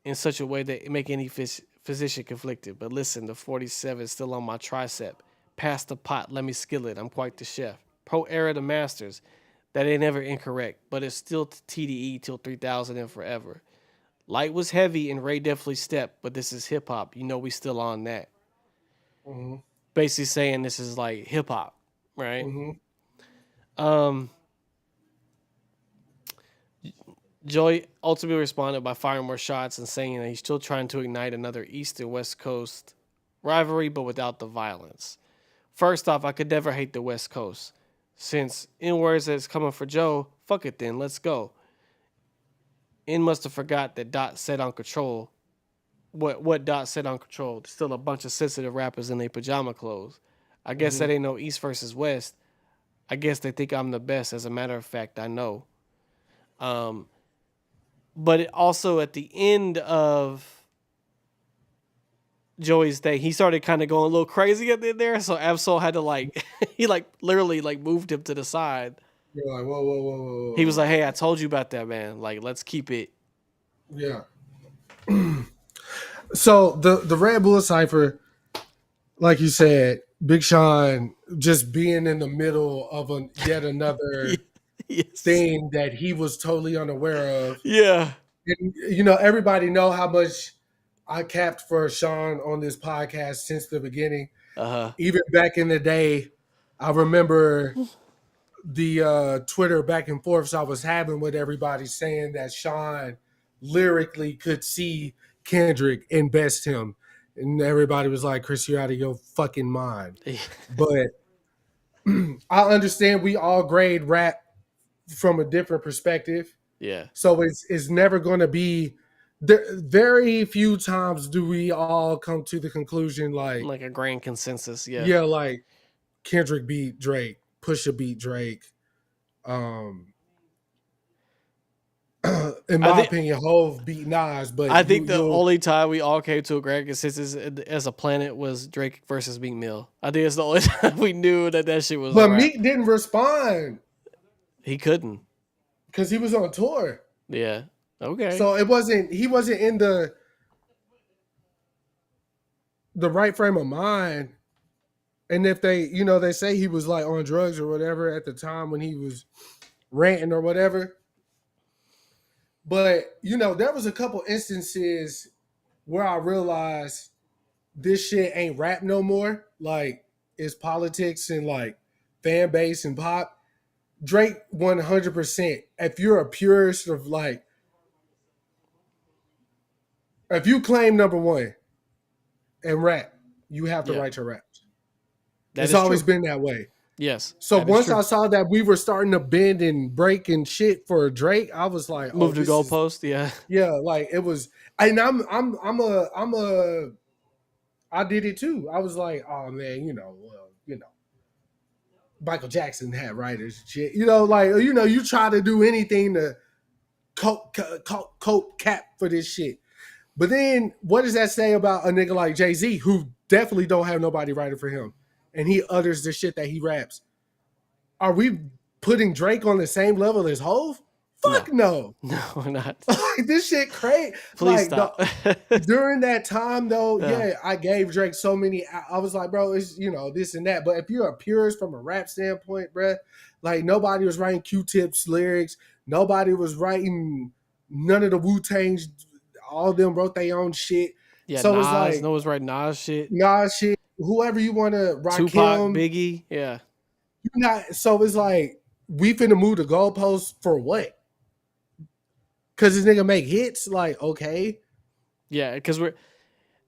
in such a way that it make any physician conflicted. But listen, the 47 is still on my tricep. Pass the pot, let me skill it. I'm quite the chef. Pro era the masters. That ain't ever incorrect, but it's still TDE till 3000 and forever. Light was heavy and Ray definitely stepped, but this is hip hop. You know we still on that. Mm-hmm. Basically saying this is like hip hop, right? Mm-hmm. Um, Joey ultimately responded by firing more shots and saying that he's still trying to ignite another East and West Coast rivalry, but without the violence. First off, I could never hate the West Coast. Since in words that's coming for Joe, fuck it then, let's go. In must have forgot that Dot said on Control. What Dot said on Control. There's still a bunch of sensitive rappers in their pajama clothes. I guess that ain't no East versus West. I guess they think I'm the best. As a matter of fact, I know. But it also at the end of Joey's thing, he started kind of going a little crazy at the end there. So Absol had to like, he like literally like moved him to the side. You're like, whoa, whoa, whoa, whoa, whoa. He was like, "Hey, I told you about that, man. Like, let's keep it." Yeah. So the Red Bull cipher, like you said, Big Sean just being in the middle of yet another Yes. thing that he was totally unaware of. Yeah. And, you know, everybody know how much I capped for Sean on this podcast since the beginning. Even back in the day, I remember the Twitter back and forths I was having with everybody saying that Sean lyrically could see Kendrick and best him. And everybody was like, Chris, you're out of your fucking mind. But I understand we all grade rap from a different perspective. Yeah. So it's never going to be very few times do we all come to the conclusion like a grand consensus. Yeah. Yeah, like Kendrick beat Drake, Pusha beat Drake. In my opinion, Hove beat Nas, but I think the only time we all came to a grand consensus as a planet was Drake versus Meek Mill. I think it's the only time we knew that shit was. But Meek didn't respond. He couldn't because he was on tour. Yeah. Okay. So he wasn't in the right frame of mind. And if they say he was like on drugs or whatever at the time when he was ranting or whatever. But, there was a couple instances where I realized this shit ain't rap no more. Like, it's politics and like fan base and pop. Drake 100%. If you're a purist of like, if you claim number one in rap, you have to write your raps. It's always been that way. Yes. So once I saw that we were starting to bend and break and shit for Drake, I was like, move the goalpost. Yeah. Yeah. Like it was, and I did it too. I was like, oh man, Michael Jackson had writers and shit. You try to do anything to cope cap for this shit. But then what does that say about a nigga like Jay-Z who definitely don't have nobody writing for him? And he utters the shit that he raps. Are we putting Drake on the same level as Hove? Fuck no. No, we're not. Like, this shit crazy. Please stop. During that time, though, I gave Drake so many. I was like, bro, it's, this and that. But if you're a purist from a rap standpoint, bro, like, nobody was writing Q-Tip's lyrics. Nobody was writing none of the Wu-Tangs. All of them wrote their own shit. Yeah, so Nas, it's like, no one's writing Nas shit. Whoever you want to rock Tupac, him. Biggie, yeah. So it's like, we finna move the goalposts for what? Because this nigga make hits? Like, okay. Yeah, because we're,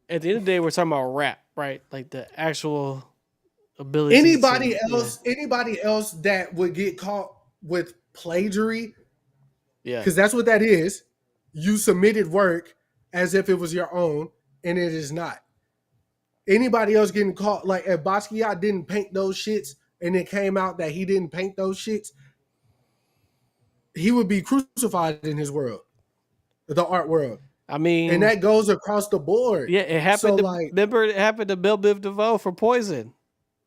at the end of the day, we're talking about rap, right? Like the actual ability. Anybody else that would get caught with plagiarism, because that's what that is. You submitted work as if it was your own, and it is not. Anybody else getting caught, like if Basquiat didn't paint those shits and it came out that he didn't paint those shits, he would be crucified in his world, the art world. I mean, and that goes across the board. Yeah, it happened. Remember, it happened to Belle Biv DeVoe for Poison.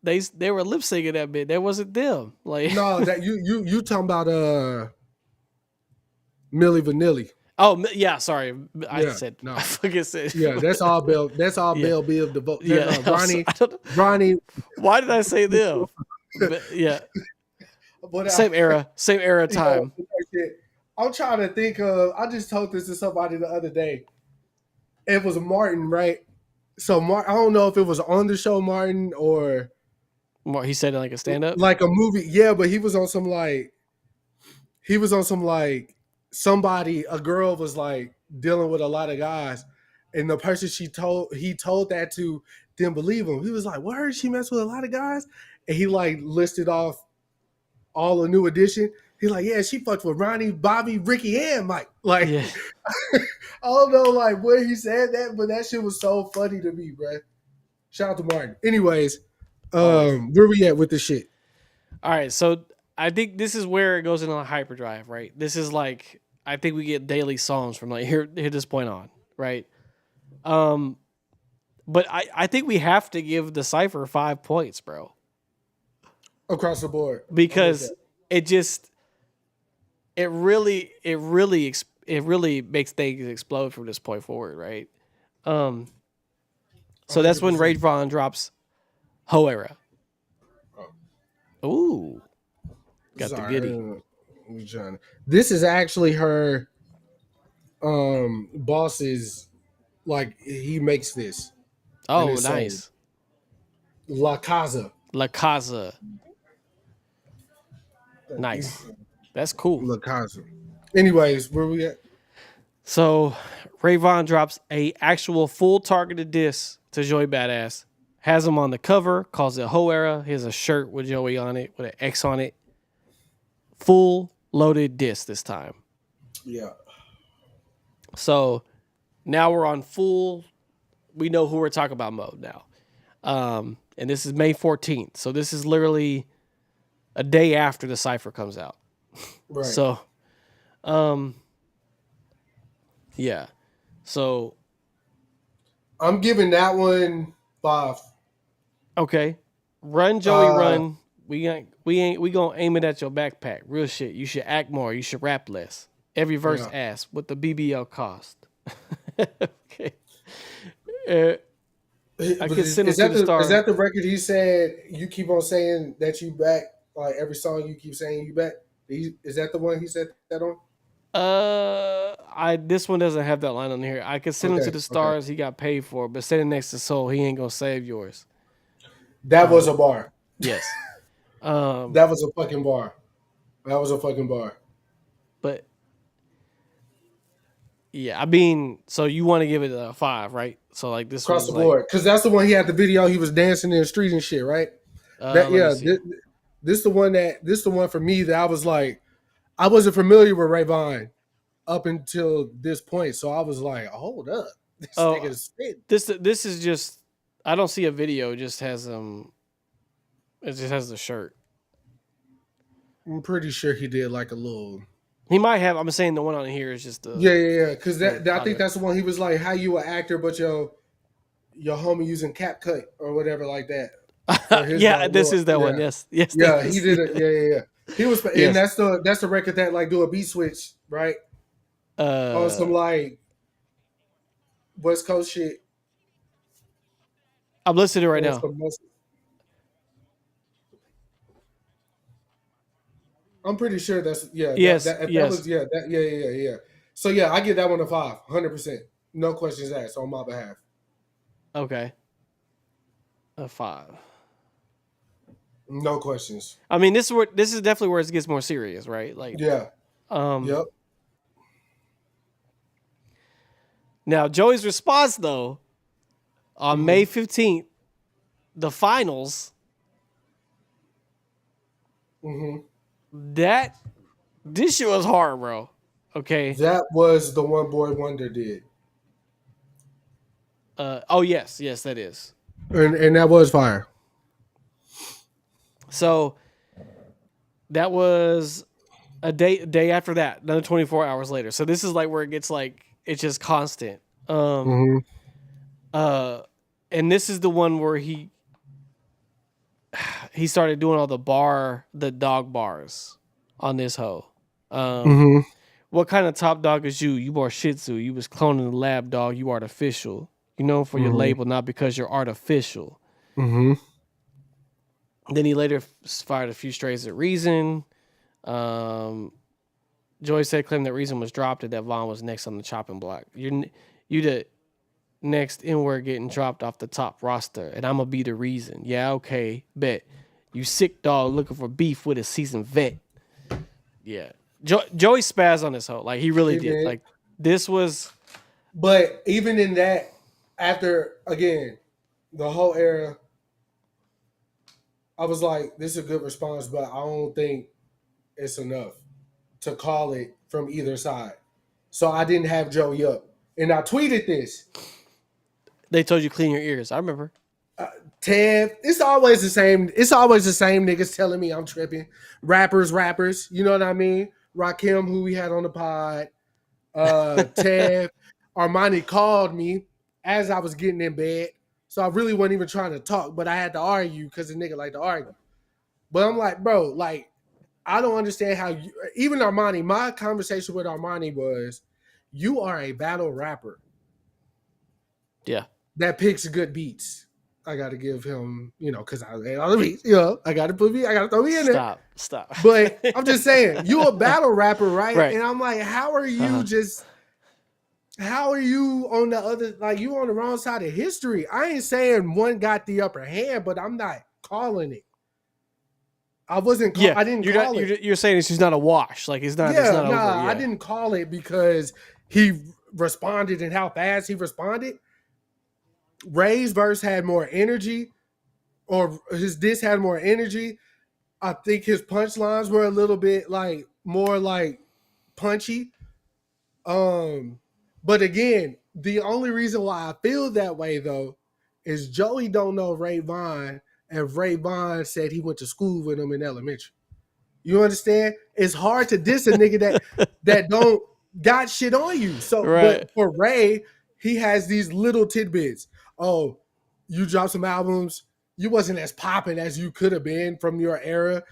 They were lip syncing that bit. That wasn't them. Like, no, that you talking about Milli Vanilli. Oh yeah, sorry, I fucking said. Yeah, that's all Belle. That's all Belle Biv DeVoe. Yeah, Ronnie. Why did I say them? Yeah. But same era time. I'm trying to think of. I just told this to somebody the other day. It was Martin, right? So I don't know if it was on the show Martin or. He said it like a stand-up, like a movie. Yeah, but he was on some like. a girl was like dealing with a lot of guys, and the person he told that to didn't believe him. He was like, "What? Heard she messed with a lot of guys?" And he like listed off all the New Edition. He's like, "Yeah, she fucked with Ronnie, Bobby, Ricky, and Mike." Like, Yeah. I don't know like where he said that, but that shit was so funny to me, bro. Shout out to Martin. Anyways, Always. where we at with this shit? All right, so I think this is where it goes into a hyperdrive, right? This is like I think we get daily songs from like here this point on, right? But I think we have to give the cipher 5 points, bro, Across the board. because it just it really makes things explode from this point forward, right? So that's when 100%. Ray Vaughan drops Ho Era. Ooh, got the goodie. This is actually her boss's, like he makes this. Oh, it's nice. La Casa. La Casa. Nice. That's cool. La Casa. Anyways, where we at? So Ray Vaughan drops a actual full targeted diss to Joey Badass. Has him on the cover, calls it Ho Era. Here's a shirt with Joey on it, with an X on it. Full loaded diss this time. Yeah. So now we're on full, we know who we're talking about mode now. And this is May 14th. So this is literally a day after the cipher comes out. Right. So, yeah. So I'm giving that one 5. okay, run Joey, run. We gonna aim it at your backpack. Real shit. You should act more. You should rap less. Every verse asks what the BBL cost. Okay. I can send it to the star. Is that the record he said you keep on saying that you back? Like every song you keep saying you back? Is that the one he said that on? This one doesn't have that line on here. I could send him to the stars. Okay. He got paid for it, but sitting next to Soul, he ain't gonna save yours. That was a bar. Yes. That was a fucking bar. But yeah, I mean, so you want to give it a 5, right? So like this Across was the board, because that's the one he had the video. He was dancing in the street and shit, right? This the one for me that I was like, I wasn't familiar with Ray Vaughan up until this point, so I was like, hold up, this nigga's spit. This is just, I don't see a video. It just has it just has the shirt. I'm pretty sure he did like a little. He might have. I'm saying the one on here is just the yeah. Because I think that's the one he was like, how you an actor, but your homie using cap cut or whatever like that. Yeah, this is that one. Yes. Yeah, he did it. Yeah. He was, and that's the record that like do a beat switch, right? On some like West Coast shit. I'm listening right now. I'm pretty sure that's Yes. Yeah. So yeah, I give that one a 5, 100%. No questions asked on my behalf. Okay. A 5. No questions. I mean, this is definitely where it gets more serious, right? Like, yeah. Yep. Now Joey's response though, on May 15th, the finals. This shit was hard, bro. Okay. That was the one Boy Wonder did. Oh yes, that is. And that was fire. So that was a day after that, another 24 hours later. So this is like where it gets like it's just constant. And this is the one where he started doing all the dog bars on this hoe. What kind of top dog is you? You are Shih Tzu. You was cloning the lab dog. You artificial. You know for your label, not because you're artificial. Then he later fired a few strays at Reason. Joey said claimed that Reason was dropped and that Vaughan was next on the chopping block. You the next N-word getting dropped off the top roster, and I'm gonna be the reason. Yeah, okay, bet. You sick dog looking for beef with a seasoned vet. Yeah. Joey spazzed on this hoe. Like he really He did. did. Like this was But even in that, after again, the whole era, I was like, this is a good response, but I don't think it's enough to call it from either side. So I didn't have Joey up. And I tweeted this. they told you clean your ears. I remember. Ted, it's always the same. It's always the same niggas telling me I'm tripping. Rappers. You know what I mean? Rakim, who we had on the pod. Ted, Armani called me as I was getting in bed. So I really wasn't even trying to talk, but I had to argue because the nigga like to argue. But I'm like, bro, like, I don't understand how you, even Armani, my conversation with Armani was, you are a battle rapper Yeah. that picks good beats. I got to give him, because I ain't all the beats, I got to throw me in there. Stop. But I'm just saying, you a battle rapper, right? Right. And I'm like, how are you how are you on the other, like you on the wrong side of history? I ain't saying one got the upper hand, but I'm not calling it. I wasn't. I didn't call it. You're saying it's just not a wash. Like it's not. Yeah, It's not over. nah, Yeah. I didn't call it because he responded and how fast he responded. Ray's verse had more energy, or his diss had more energy. I think his punchlines were a little bit like more like punchy. But again, the only reason why I feel that way though is Joey don't know Ray Vaughan, and Ray Vaughan said he went to school with him in elementary. You understand? It's hard to diss a nigga that don't got shit on you. So, Right. but for Ray, he has these little tidbits. Oh, you dropped some albums. You wasn't as popping as you could have been from your era.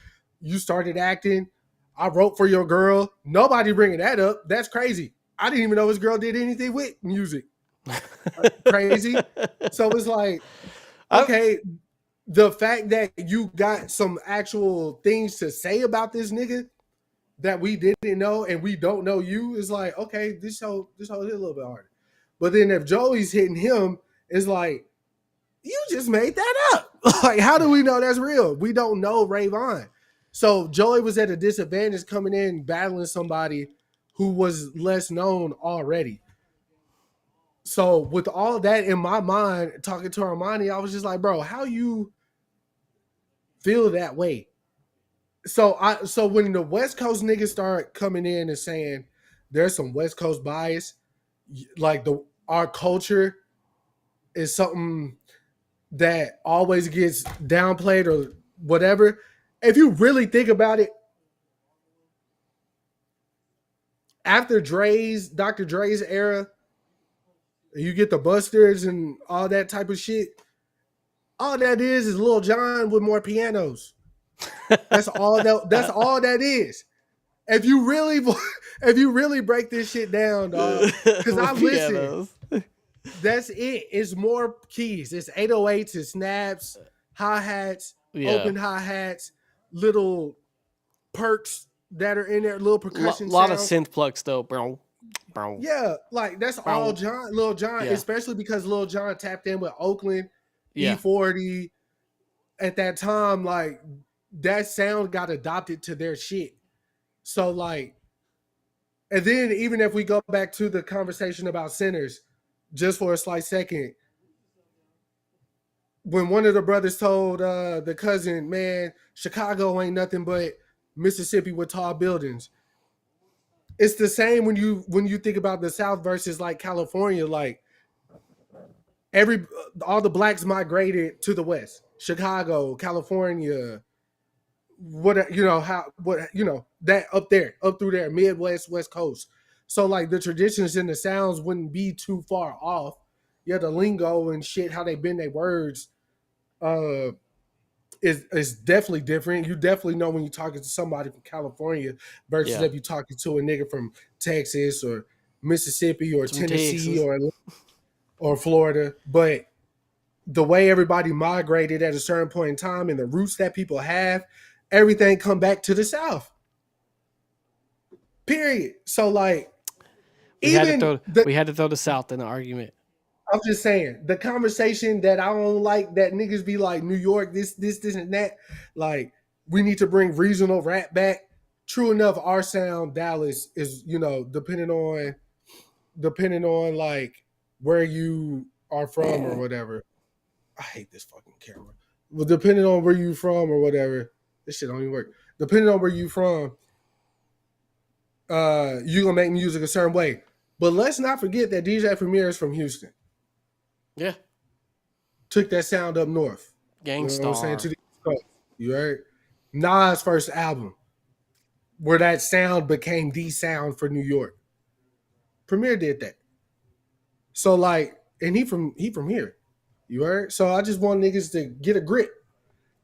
You started acting. I wrote for your girl. Nobody bringing that up. That's crazy. I didn't even know his girl did anything with music. Crazy. So it's like, okay, the fact that you got some actual things to say about this nigga that we didn't know and we don't know you is like, okay, this whole is a little bit harder. But then if Joey's hitting him, it's like, you just made that up. Like, how do we know that's real? We don't know Ray Vaughan. So Joey was at a disadvantage coming in battling somebody who was less known already. So with all that in my mind, talking to Armani, I was just like, bro, how you feel that way? So when the West Coast niggas start coming in and saying there's some West Coast bias, like our culture is something that always gets downplayed or whatever. If you really think about it, after Dr. Dre's era, you get the Busters and all that type of shit. All that is Lil Jon with more pianos. That's all that is. If you really break this shit down, dog, because I listen, that's it. It's more keys. It's 808s, it's snaps, hi-hats, open hi-hats, little perks that are in there, little percussion. A lot of synth plugs though, bro. Yeah, like that's all Lil Jon, especially because Lil Jon tapped in with Oakland, E40. At that time, like that sound got adopted to their shit. So like, and then even if we go back to the conversation about Sinners, just for a slight second, when one of the brothers told the cousin, man, Chicago ain't nothing but Mississippi with tall buildings. It's the same when you think about the South versus like California, like all the blacks migrated to the West, Chicago, California, that up there, up through there, Midwest, West Coast. So like the traditions and the sounds wouldn't be too far off. Yeah, the lingo and shit, how they bend their words, is definitely different. You definitely know when you're talking to somebody from California versus if you're talking to a nigga from Texas or Mississippi or Tennessee or Florida. But the way everybody migrated at a certain point in time and the roots that people have, everything come back to the South. Period. So like, we had to throw the South in the argument. I'm just saying, the conversation that I don't like, that niggas be like, New York, this, and that. Like, we need to bring regional rap back. true enough, our sound Dallas is, depending on like where you are from or whatever. I hate this fucking camera. Well, depending on where you from or whatever, this shit don't even work. Depending on where you from, you gonna make music a certain way. But let's not forget that DJ Premier is from Houston. Yeah. Took that sound up north. You know what I'm saying? Gangstar. To the East Coast. You heard? Nas' first album, where that sound became the sound for New York. Premier did that. So like, and he from here. You heard? So I just want niggas to get a grip.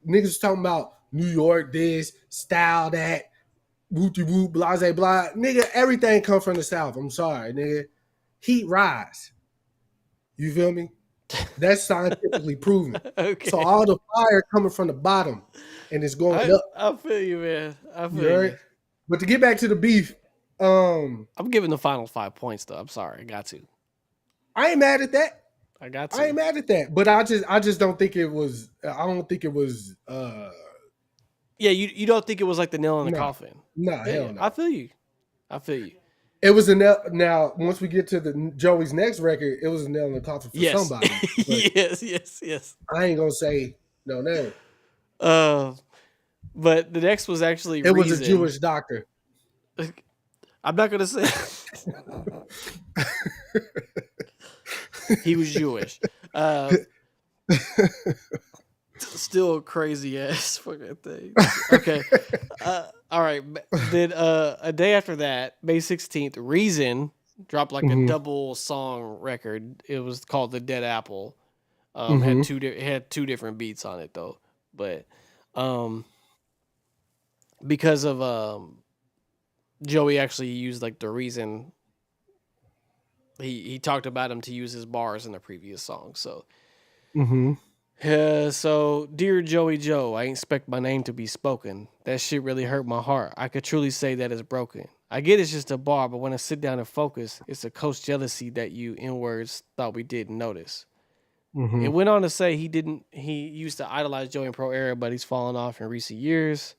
Niggas talking about New York this, style that, wooty whoop, blase blah. Nigga, everything come from the South. I'm sorry, nigga. Heat rise. You feel me? That's scientifically proven. Okay. So all the fire coming from the bottom and it's going up. I feel you, man. I You feel heard? you. But to get back to the beef, I'm giving the final 5 points though. I'm sorry. I got to. I ain't mad at that. I got to. I ain't mad at that. But I just don't think it was. I don't think it was. Yeah, you don't think it was like the nail in the Nah. coffin? Nah, Yeah, hell no. I feel you. I feel you. It was a nail. Now, once we get to the Joey's next record, it was a nail in the coffin for Yes. somebody. But yes. I ain't gonna say no name. But the next was actually It was Reason. a Jewish doctor. I'm not gonna say he was Jewish. Still a crazy ass fucking thing. Okay. All right. Then a day after that, May 16th, Reason dropped like a double song record. It was called The Dead Apple. Had two different beats on it though. But because of Joey actually used like the Reason, he talked about him to use his bars in the previous song. So so, dear Joey Joe, I ain't expect my name to be spoken. That shit really hurt my heart. I could truly say that it's broken. I get it's just a bar, but when I sit down and focus, it's a coach jealousy that you in words thought we didn't notice. It went on to say he used to idolize Joey in pro era, but he's fallen off in recent years.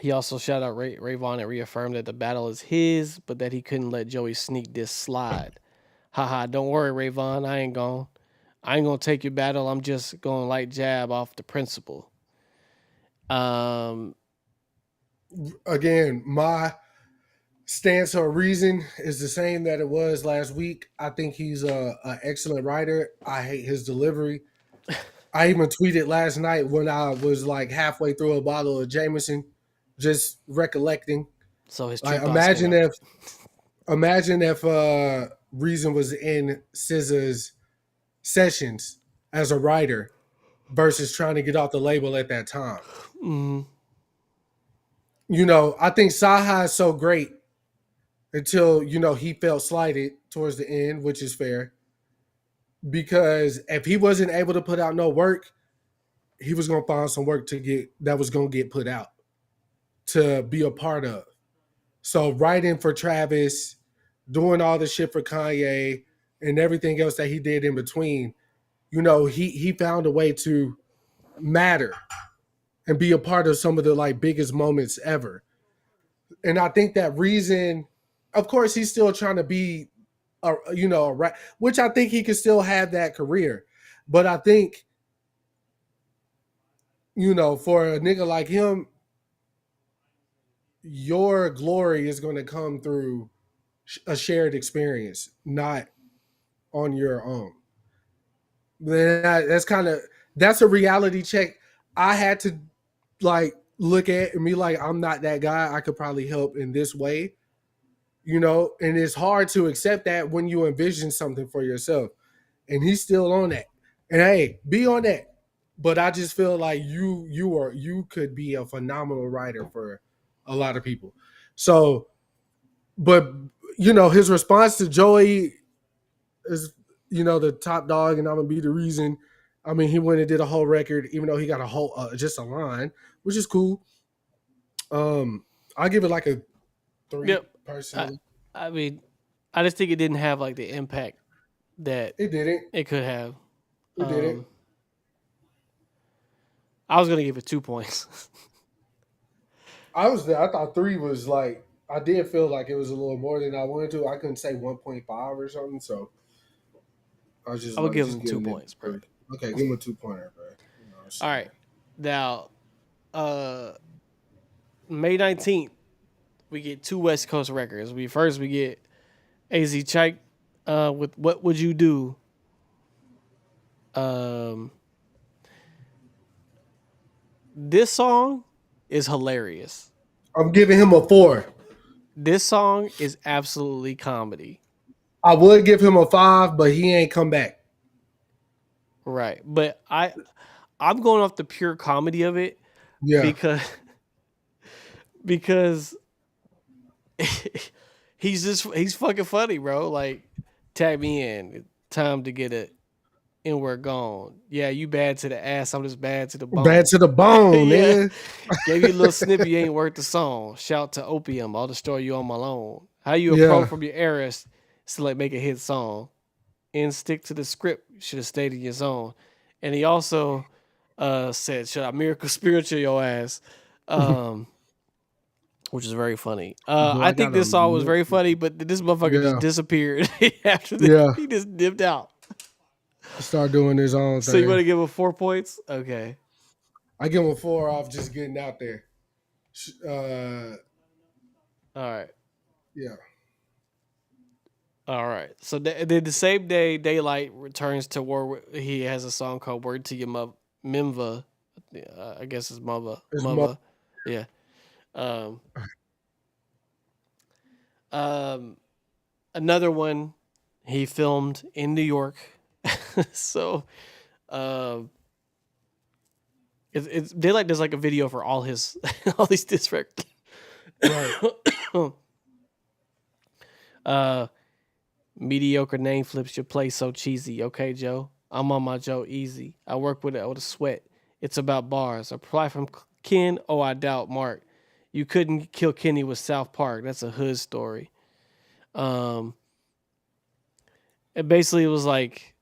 He also shouted out Ray Vaughan and reaffirmed that the battle is his, but that he couldn't let Joey sneak this slide. Haha, don't worry, Ray Vaughan, I ain't gonna take your battle. I'm just going light jab off the principle. Again, my stance on Reason is the same that it was last week. I think he's an excellent writer. I hate his delivery. I even tweeted last night when I was like halfway through a bottle of Jameson, just recollecting. So his like, imagine if Reason was in SZA's sessions as a writer versus trying to get off the label at that time. You know, I think Saha is so great until, he felt slighted towards the end, which is fair. Because if he wasn't able to put out no work, he was going to find some work that was going to get put out to be a part of. So writing for Travis, doing all the shit for Kanye, and everything else that he did in between, he found a way to matter and be a part of some of the like biggest moments ever. And I think that Reason, of course, he's still trying to be a which I think he could still have that career. But I think, for a nigga like him, your glory is going to come through a shared experience, not on your own. That's a reality check I had to like look at and be like, I'm not that guy. I could probably help in this way, and it's hard to accept that when you envision something for yourself. And he's still on that. And hey, be on that. But I just feel like you could be a phenomenal writer for a lot of people. So, but his response to Joey is, the top dog, and I'm gonna be the reason. I mean, he went and did a whole record, even though he got a whole just a line, which is cool. I give it like a 3 personally. I mean, I just think it didn't have like the impact that It didn't. it could have. It didn't. I was gonna give it 2 points. I thought three was like I did feel like it was a little more than I wanted to. I couldn't say 1.5 or something, so I was just I would like give just him 2 giving it points, bro. three. Okay, give him a 2 pointer, bro. You know what I'm All right. saying? Now, uh, May 19th, we get two West Coast records. We get AZ Chike with What Would You Do? Um, this song is hilarious. I'm giving him a 4. This song is absolutely comedy. I would give him a 5, but he ain't come back. Right. But I'm going off the pure comedy of it Yeah, because because he's fucking funny, bro. Like, tag me in. Time to get it and we're gone. Yeah, you bad to the ass. I'm just bad to the bad bone. to the bone, Yeah. nigga. Gave you a little snippy, you ain't worth the song. Shout to opium. I'll destroy you on my loan. How you a pro Yeah, from your heiress to like make a hit song and stick to the script. You should have stayed in your zone. And he also said, "Should I miracle spiritual your ass?" Um, which is very funny. boy, I I think got a this song was look. very funny, but this motherfucker just Yeah, disappeared after yeah. he just dipped out. Start doing his own So you want thing. to give him 4 points? Okay. I give him a 4 off just getting out there. All right. Yeah, All right. So then the same day, Daylight returns to war. He has a song called "Word to Your Mimva." I guess it's mother. it's more. Mother. Yeah. Um. Um. Another one he filmed in New York. So, um, it's Daylight does like a video for all his all these diss records. Right. uh, mediocre name flips your play so cheesy. Okay, Joe, I'm on my Joe easy. I work with it with a sweat. It's about bars. Apply from Ken. Oh, I doubt Mark. You couldn't kill Kenny with South Park. That's a hood story. Um, it basically was like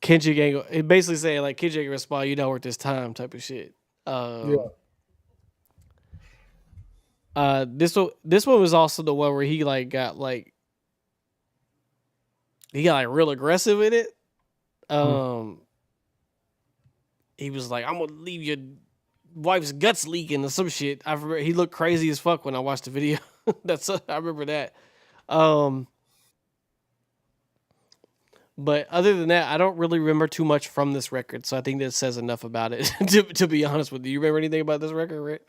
Kendrick ain't. It basically saying like Kendrick ain't respond. You don't work this time type of shit. Yeah. Um, this one was also the one where he got like real aggressive in it. Um, he was like, "I'm gonna leave your wife's guts leaking" or some shit. I remember he looked crazy as fuck when I watched the video. I remember that. Um, but other than that, I don't really remember too much from this record. So I think that says enough about it. To be honest with you, you remember anything about this record,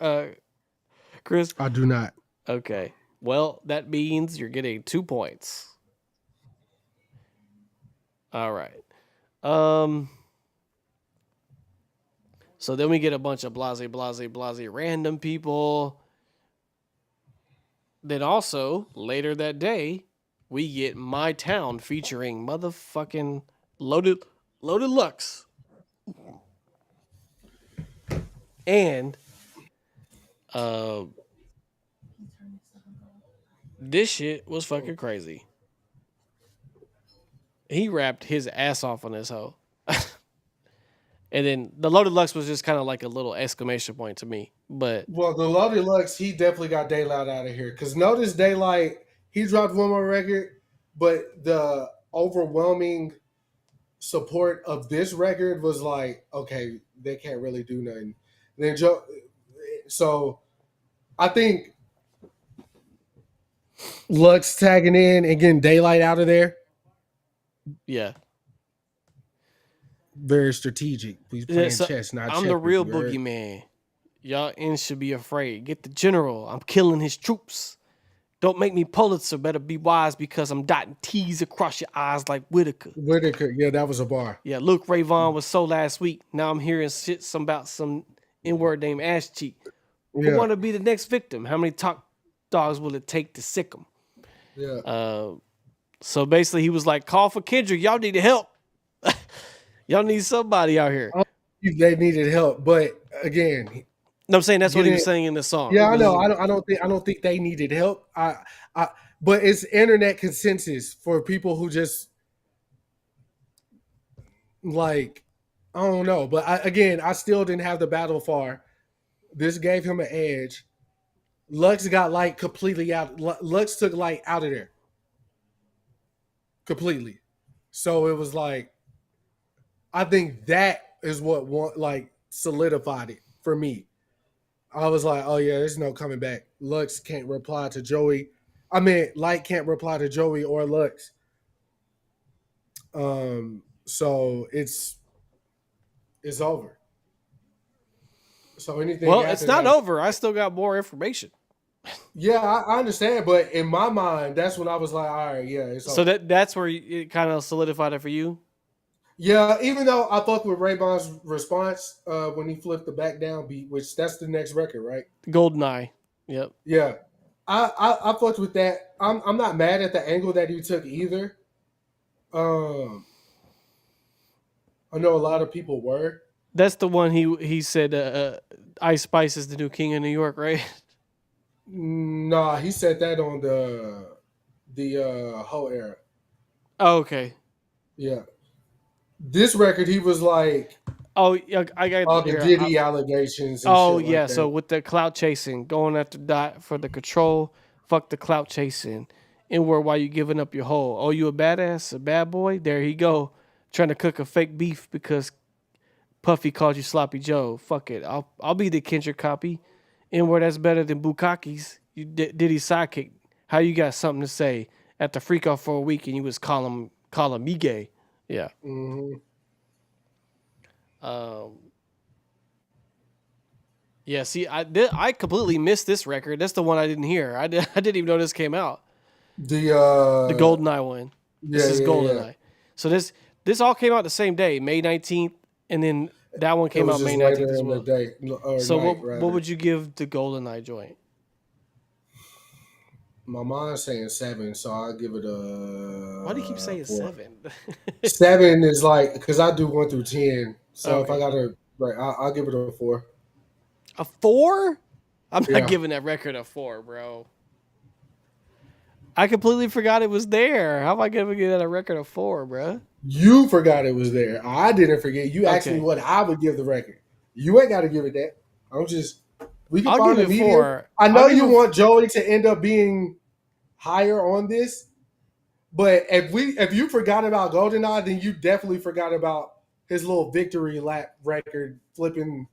Chris? I do not. Okay. Well, that means you're getting 2 points. All right. Um. So then we get a bunch of blase random people. Then also later that day, we get My Town featuring motherfucking Loaded Lux. And uh this shit was fucking crazy. He rapped his ass off on this hoe. And then the Loaded Lux was just kind of like a little exclamation point to me. But Well, the Loaded Lux, he definitely got Daylight out of here. Because notice Daylight, he dropped one more record, but the overwhelming support of this record was like, okay, they can't really do nothing. Then Joe, so I think Lux tagging in and getting Daylight out of there, yeah. very strategic. He's playing So chess, not I'm the checkers. real You heard? boogeyman. Y'all in should be afraid. Get the general. I'm killing his troops. Don't make me Pulitzer. Better be wise because I'm dotting T's across your eyes like Whitaker. Whitaker, yeah, that was a bar. Yeah, Luke Ray Vaughan was so last week. Now I'm hearing shit about some N-word named Ash Cheek. Who Yeah, want to be the next victim? How many top dogs will it take to sick him? yeah. So basically, he was like, "Call for Kendrick. Y'all need help. Y'all need somebody out here." They needed help, but again, No, I'm saying that's what he was getting saying in the song. yeah, I know. I don't think they needed help. But it's internet consensus for people who just like I don't know. But again, I still didn't have the battle far This gave him an edge. Lux got Light completely out. Lux took Light out of there completely. So it was like I think that is what solidified it for me. I was like, oh yeah, there's no coming back. Lux can't reply to Joey. I mean, Light can't reply to Joey or Lux. So it's over. So anything Well, after it's not that, over. I still got more information. yeah, I understand. But in my mind, that's when I was like, all right, yeah, it's So over. that's where it kind of solidified it for you. Yeah, even though I fuck with Raybon's response when he flipped the back down beat, which that's the next record, right? Goldeneye. Yep. Yeah, I fucked with that. I'm not mad at the angle that he took either. Um, I know a lot of people were. That's the one he said Ice Spice is the new king of New York, right? Nah, he said that on the whole era. Oh, okay. Yeah, this record he was like Oh, yeah, I got all the here. Diddy allegations and Oh shit like yeah, so that. with the clout chasing, going after Dot for the control, fuck the clout chasing. Inward while you giving up your whole. Oh, you a badass, a bad boy? There he go. Trying to cook a fake beef because Puffy called you Sloppy Joe. Fuck it. I'll be the Kendrick copy. Inward that's better than Bukaki's. You Diddy's sidekick. How you got something to say at the freak off for a week and you was calling me gay. Yeah. Hmm. Um Yeah, see, I completely missed this record. That's the one I didn't hear. I didn't even know this came out. The The Goldeneye one. yeah This is yeah yeah. Goldeneye. So this all came out the same day, May 19th, and then that one It came was out May just 19th later as in the well. day or So night what rather. would you give the Goldeneye joint? My mind's saying 7, so I'll give it a Why do you keep saying 4. 7? 7 is like because I do 1 through 10. So if I Okay. gotta right, I'll give it a 4. A 4? I'm not Yeah, giving that record a 4, bro. I completely forgot it was there. How am I gonna give that a record of 4, bro? you forgot it was there. I didn't forget. You asked me Okay. what I would give the record. You ain't got to give it that. I'm just we can I'll give find a it medium. 4. I I'll know give you it want Joey to end up being higher on this, but if you forgot about GoldenEye, then you definitely forgot about his little victory lap record flipping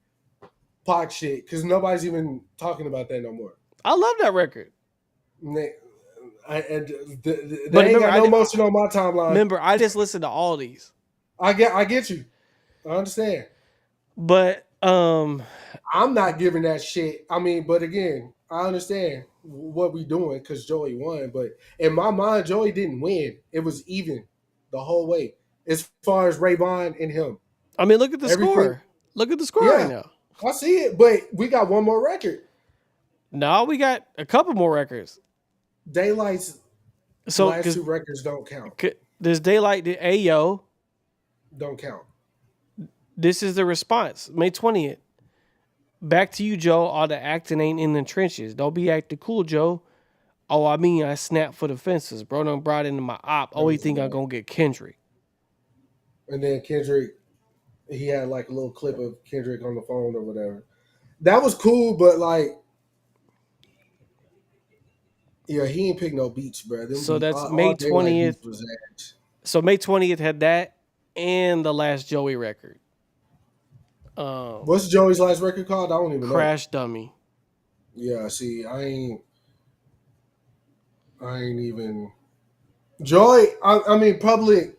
Pac shit because nobody's even talking about that no more. I love that record. They But ain't remember got no motion on my timeline. I just listened to all these. I get you. I understand. But I'm not giving that shit. I mean, but again, I understand what we doing because Joey won. But in my mind, Joey didn't win. It was even the whole way as far as Ray Vaughn and him. I mean, look at the Everything. score. Look at the score right Yeah, now. I see it. But we got one more record. No, we got a couple more records. Daylight's So last because 2 records don't count. there's Daylight, Ayo. Don't count. This is the response. May 20th. Back to you, Joe. All the acting ain't in the trenches. Don't be acting cool, Joe. Oh, I mean, I snapped for the fences. Bro done brought into my op. Oh, he think I'm going to get Kendrick. And then Kendrick, he had like a little clip of Kendrick on the phone or whatever. That was cool, but like, yeah, he ain't pick no beats, bro. Them So that's all May Daylight 20th. beats was ass. So May 20th had that and the last Joey record. What's Joey's last record called? I don't even know. Crash Dummy. Yeah, see, I ain't even Joy. I mean, public.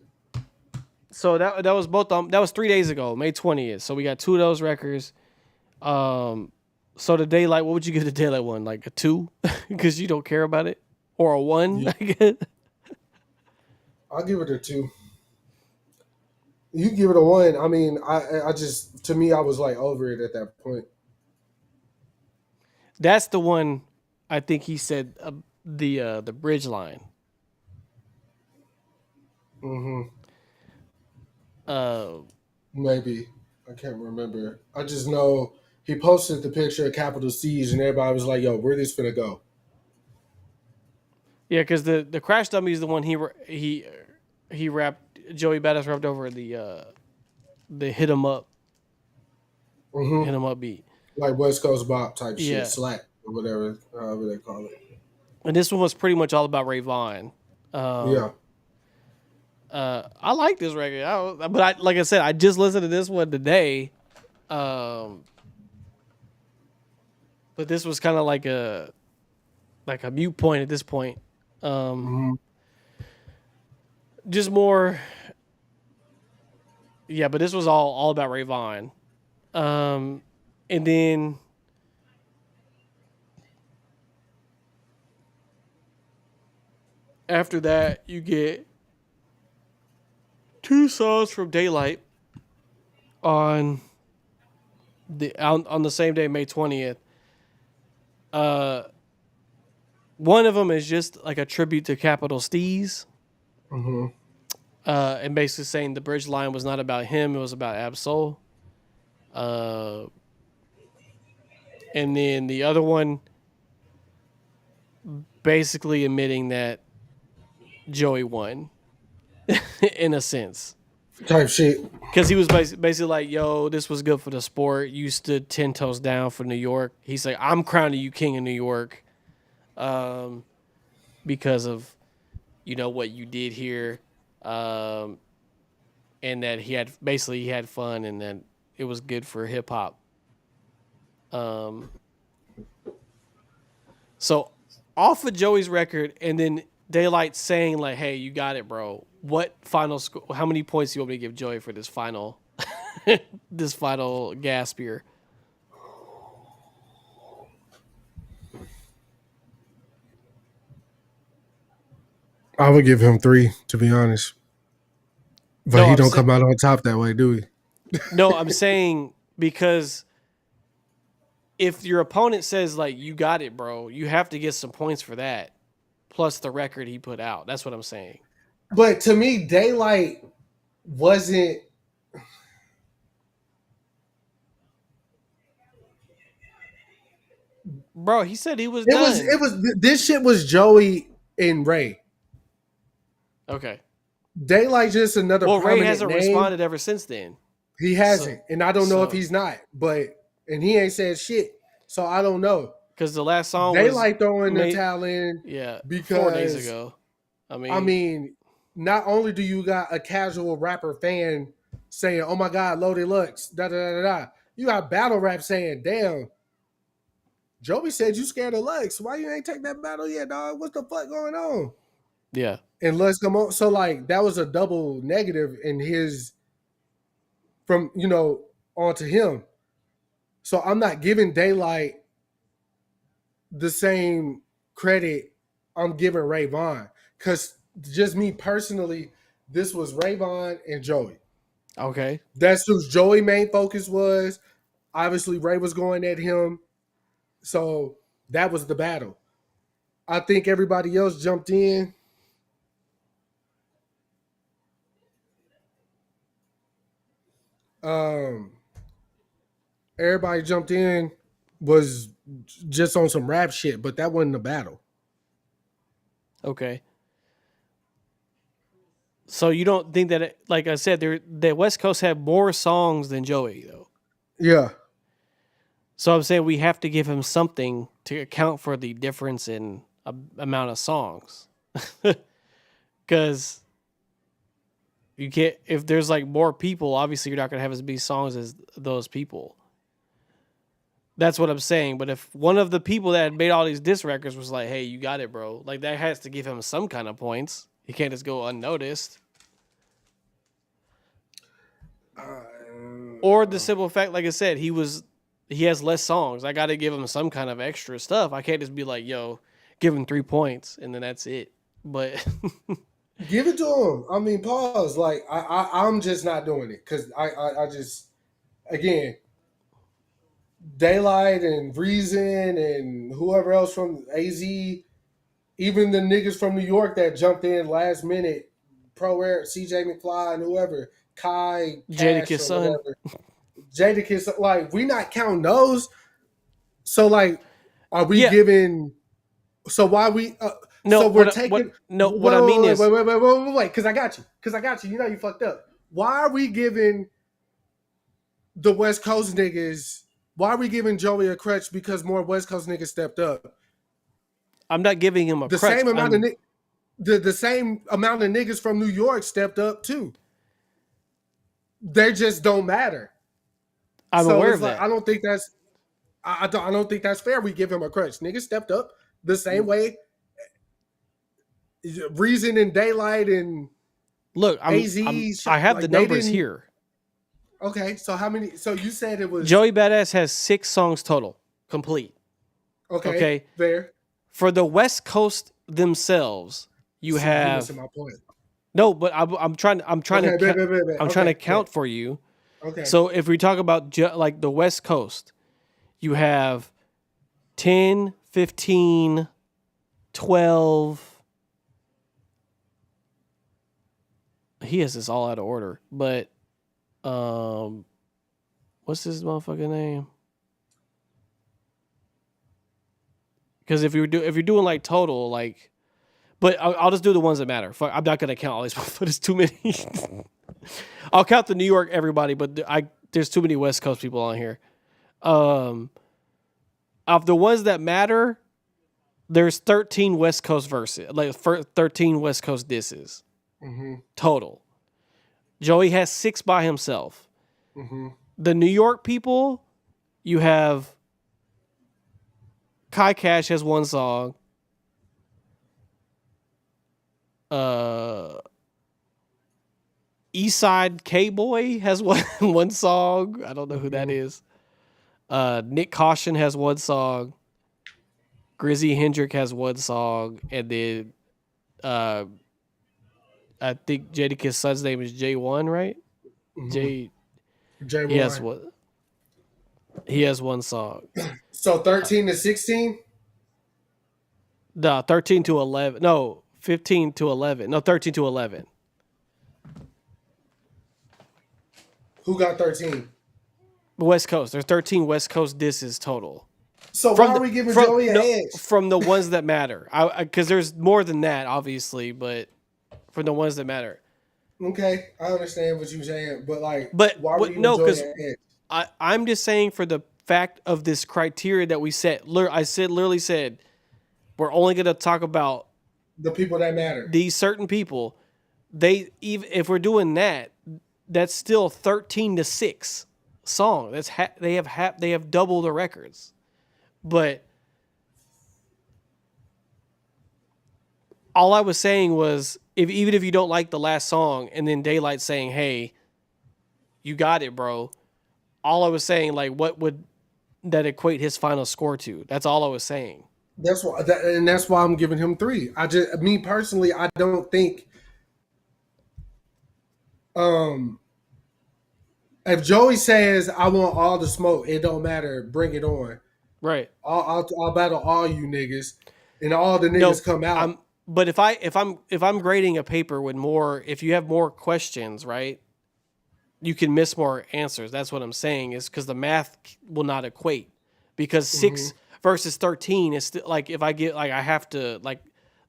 So that was both that was 3 days ago, May 20th. So we got 2 of those records. So the Daylight, what would you give the Daylight one? Like a 2? Because you don't care about it? Or a 1, Yeah. I guess? I'll give it a 2. You give it a 1. I mean, I just to me, I was like over it at that point. That's the one I think he said the bridge line. Mm-hmm. Uh, Maybe I can't remember. I just know he posted the picture of Capital Siege, and everybody was like, "Yo, where this finna go?" yeah, because the Crash Dummy is the one he rapped. Joey Badass rapped over the hit 'em up Mm-hmm. beat. Like West Coast Bop type shit, Yeah, slap or whatever, however they call it. and this one was pretty much all about Ray Vaughan. Yeah. I like this record, but like I said, I just listened to this one today. Um, but this was kind of like a mute point at this point. Um, Mm-hmm. just more, yeah. But this was all about Ray Vaughan. And then after that, you get two songs from Daylight on on the same day, May 20th. Uh, one of them is just like a tribute to Capital Steez. Mm-hmm. And basically saying the bridge line was not about him; it was about Absol. Uh, and then the other one, basically admitting that Joey won, in a sense, Type shit. because he was basically like, "Yo, this was good for the sport. You stood 10 toes down for New York." He's like, "I'm crowning you king of New York, because of what you did here." And that he had fun and that it was good for hip hop. So off of Joey's record and then Daylight saying like, "Hey, you got it, bro. What final score? How many points do you want me to give Joey for this final, this final gasp here?" I would give him 3, to be honest. But No, he don't come out on top that way, do he? no, I'm saying because if your opponent says like, "You got it, bro," you have to get some points for that, plus the record he put out. That's what I'm saying. But to me, Daylight wasn't. Bro, he said he was It was. done. It was. This shit was Joey and Ray. Okay. Daylight just another Well, Ray prominent hasn't name. responded ever since then. He So, hasn't, and I don't know if he's not. But and he ain't said shit, so I don't know. because the last song was Daylight throwing the made, towel in yeah, 4 days because ago. I mean, not only do you got a casual rapper fan saying, "Oh my God, Loaded Lux," da da da da, you got battle rap saying, "Damn, Joey said you scared of Lux. Why you ain't take that battle yet, dog? What's the fuck going on?" Yeah. And Lux come on. So like that was a double negative in his from onto him. So I'm not giving Daylight the same credit I'm giving Ray Vaughan. Because just me personally, this was Ray Vaughan and Joey. Okay. That's who Joey's main focus was. Obviously, Ray was going at him. So that was the battle. I think everybody else jumped in. Um, everybody jumped in was just on some rap shit, but that wasn't a battle. Okay. So you don't think that, like I said, the West Coast have more songs than Joey though. Yeah. So I'm saying we have to give him something to account for the difference in amount of songs, because you can't. If there's like more people, obviously you're not gonna have as many songs as those people. That's what I'm saying. But if one of the people that had made all these diss records was like, "Hey, you got it, bro," like that has to give him some kind of points. He can't just go unnoticed. Or the simple fact, like I said, he has less songs. I got to give him some kind of extra stuff. I can't just be like, "Yo, give him 3 points," and then that's it. But Give it to him. I mean, pause. Like I'm just not doing it because I just again Daylight and Reason and whoever else from AZ, even the niggas from New York that jumped in last minute, Pro Air, CJ McFly and whoever, Kai Cash Jadakiss or son, whatever, Jadakiss, like we not counting those. So like, are we yeah, giving? So why we? no, So we're taking. what I mean is, Wait. Because I got you. Because I got you. You know you fucked up. Why are we giving the West Coast niggas Why are we giving Joey a crutch because more West Coast niggas stepped up? I'm not giving him a The crutch. same amount of the same amount of niggas from New York stepped up too. They just don't matter. I'm So aware it's of like that. I don't think that's fair. We give him a crutch. Niggas stepped up the same way. Reason and Daylight and Look, I have the like they numbers didn't. here. Okay, so how many? So you said it was Joey Badass has 6 songs total, complete. okay. Okay. There. For the West Coast themselves, you See, you have missing my point. no, but I'm trying to Okay, I'm trying to count for you. Okay. So if we talk about like the West Coast, you have 10, 15, 12. He has this all out of order, but what's his motherfucking name? Because if you're doing like total, like, but I'll just do the ones that matter. Fuck, I'm not gonna count all these. There's too many. I'll count the New York everybody, but there's too many West Coast people on here. Of the ones that matter, there's 13 West Coast verses, like 13 West Coast disses total. Joey has 6 by himself. The New York people, you have Kai Cash has 1 song. Eastside K-Boy has one song. I don't know who that is. Nick Caution has 1 song. Grizzy Hendrick has 1 song. And then I think Jadakiss' son's name is J1, right? J1. He has 1 song. So 13 to 16? No, 13 to 11. No, 15 to 11. No, 13 to 11. Who got 13? West Coast. There's 13 West Coast disses total. So why are we giving Joey an edge? From the ones that matter. Because there's more than that, obviously, but from the ones that matter. Okay, I understand what you're saying, but like, why are we giving no, Joey an edge? I'm just saying for the fact of this criteria that we set. I literally said we're only going to talk about the people that matter. These certain people. Even if we're doing that, that's still 13 to 6 song. That's they have double the records. But all I was saying was even if you don't like the last song and then Daylight saying, "Hey, you got it, bro." All I was saying, like, what would that equate his final score to? That's all I was saying. That's why I'm giving him 3. Me personally, I don't think if Joey says I want all the smoke, it don't matter, bring it on. Right. I'll battle all you niggas, and all the niggas come out. But if I'm grading a paper with more, if you have more questions, right, you can miss more answers. That's what I'm saying, is because the math will not equate. Because 6 versus 13 is still, like, if I get, like, I have to, like,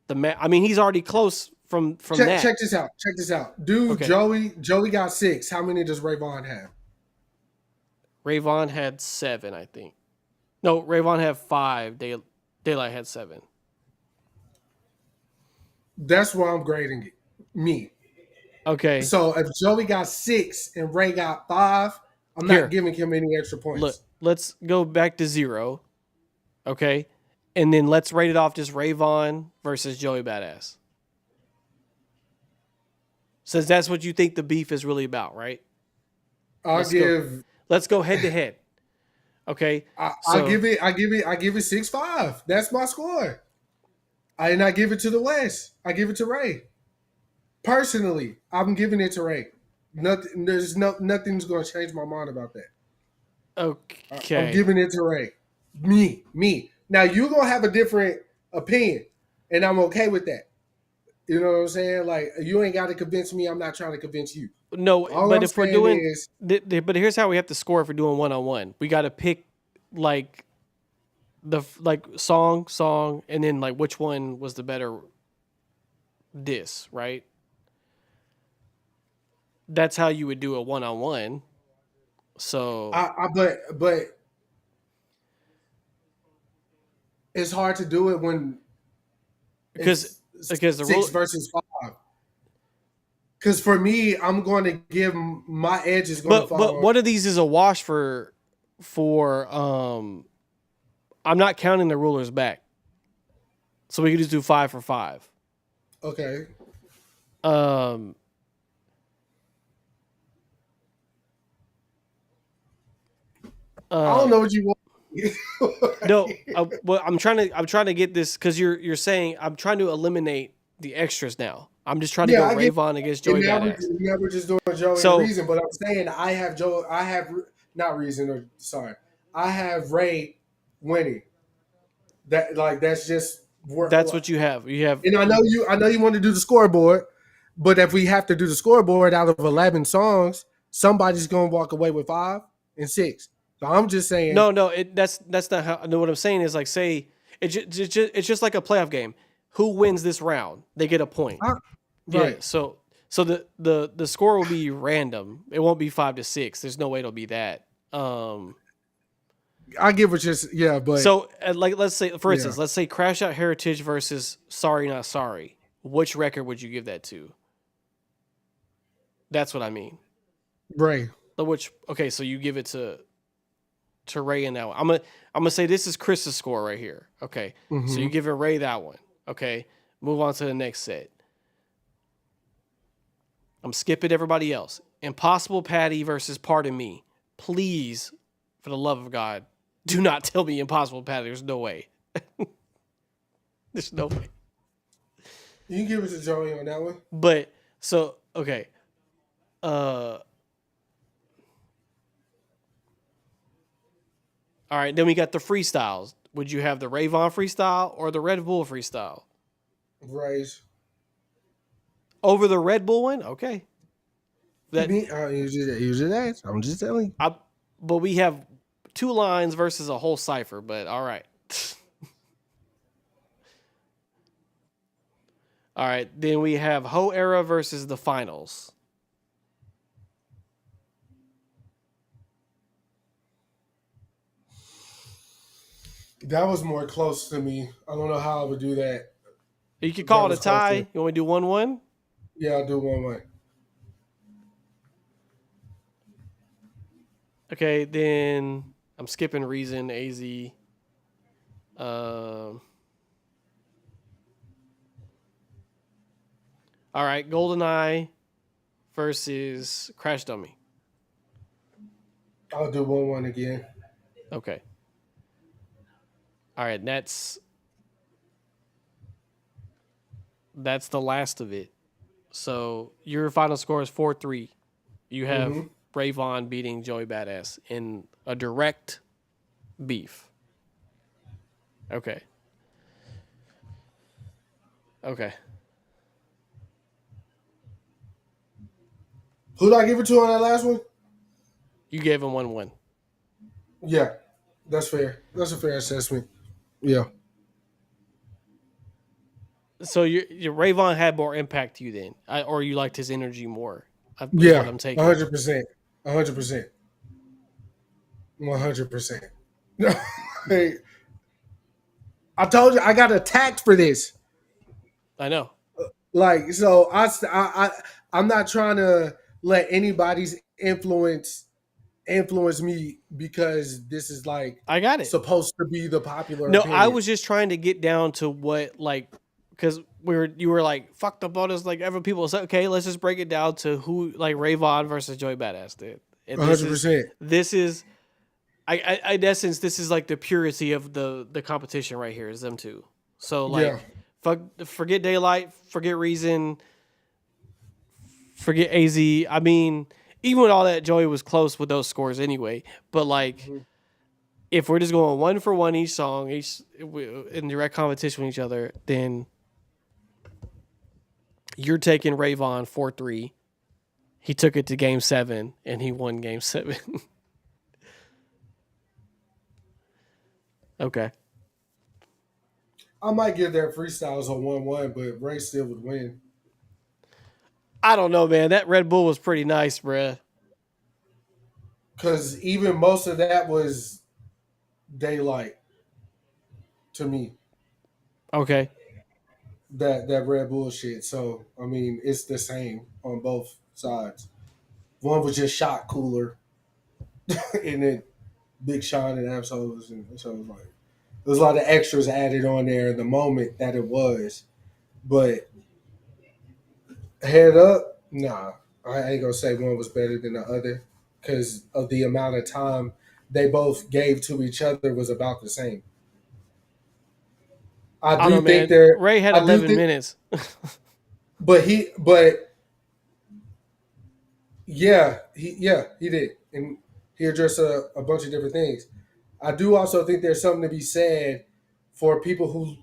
the math. I mean, he's already close from that. Check this out. Dude, okay. Joey got 6. How many does Ray Vaughan have? Ray Vaughan had 7, I think. No, Ray Vaughan had 5. Daylight had 7. That's why I'm grading it. Me. Okay. So if Joey got 6 and Ray got 5, I'm not giving him any extra points. Look, let's go back to 0. Okay. And then let's rate it off just Ray Vaughan versus Joey Badass. Since that's what you think the beef is really about, right? Let's go head to head. Okay. I give it 6-5. That's my score. I did not give it to the West. I give it to Ray. Personally, I'm giving it to Ray. Nothing's going to change my mind about that. Okay. I'm giving it to Ray. Me. Now you're going to have a different opinion, and I'm okay with that. You know what I'm saying? Like, you ain't got to convince me. I'm not trying to convince you. No, but if we're doing, but here's how we have to score if we're doing 1-on-1. We got to pick like song, and then like which one was the better diss, right? That's how you would do a 1-on-1. So, but it's hard to do it when because it's the rule. 6 versus 5. Because for me, I'm going to give my edge is going to But fall. one of these is a wash for I'm not counting the rulers back, so we can just do 5 for 5. Okay. Um, I don't know what you want. no, well, I'm trying to get this because you're saying I'm trying to eliminate the extras now. I'm just trying to Yeah, go I get. Ravon against And Joey now Badass. we're just doing Joey and So Reason, but I'm saying I have Joe. I have not Reason or sorry. I have Ray winning. That like that's just that's what you have. You have And I know you. I know you want to do the scoreboard, but if we have to do the scoreboard out of 11 songs, somebody's going to walk away with 5 and 6. So I'm just saying. no. That's not how. No, what I'm saying is like say it's just like a playoff game. Who wins this round? They get a point. Yeah. Right. So the score will be random. It won't be 5-6. There's no way it'll be that. I give it just but So like let's say for instance, Yeah. let's say Crash Out Heritage versus Sorry Not Sorry. Which record would you give that to? That's what I mean. Ray. Which okay, so you give it to Ray in that one. I'm gonna say this is Chris's score right here. Okay. So you give it Ray that one. Okay. Move on to the next set. I'm skipping everybody else. Impossible Patty versus Pardon Me. Please, for the love of God, do not tell me Impossible Patty. There's no way. There's no way. You can give it to Joey on that one. But so okay. All right, then we got the freestyles. Would you have the Ravon freestyle or the Red Bull freestyle? Ray's. Over the Red Bull one? Okay. You just asked. I'm just telling you. But we have 2 lines versus a whole cipher, but all right. All right, then we have Ho Era versus the finals. That was more close to me. I don't know how I would do that. You could call That it a was tie. closer. You want to do 1-1? Yeah, I'll do 1-1. Okay, then I'm skipping Reason, AZ. All right, GoldenEye versus Crash Dummy. I'll do 1-1 again. Okay. All right, that's the last of it. So your final score is 4-3. You have Ray Vaughan beating Joey Badass in a direct beef. Okay. Okay. Who did I give it to on that last one? You gave him 1-1. Yeah, that's fair. That's a fair assessment. Yeah. So your Ray Vaughan had more impact to you then, or you liked his energy more? Yeah, what I'm taking. 100%. 100%. 100%. Hey, I told you I got attacked for this. I know. Like, so I'm not trying to let anybody's influence me because this is like I got it. supposed to be the popular No, opinion. I was just trying to get down to what because you were like fucked up on us like other people said. Okay, let's just break it down to who like Ray Vaughan versus Joey Badass did. 100%. This is I in essence this is like the purity of the competition right here is them two. So like forget Daylight, forget Reason, forget AZ. I mean, even with all that, Joey was close with those scores anyway. But like, if we're just going 1 for 1 each song, each in direct competition with each other, then you're taking Ray Vaughan 4-3. He took it to Game 7 and he won Game 7. Okay. I might give their freestyles a 1-1, but Ray still would win. I don't know, man. That Red Bull was pretty nice, bruh. Because even most of that was Daylight. to me. Okay. That Red Bull shit. So I mean, it's the same on both sides. One was just shot cooler, and then Big Sean and Absols, and so it was like there was a lot of extras added on there in the moment that it was. But head up, nah, I ain't gonna say one was better than the other because of the amount of time they both gave to each other was about the same. I I don't know, do think man. there, Ray had I do 11 think, minutes. but yeah, he did, and he addressed a bunch of different things. I do also think there's something to be said for people who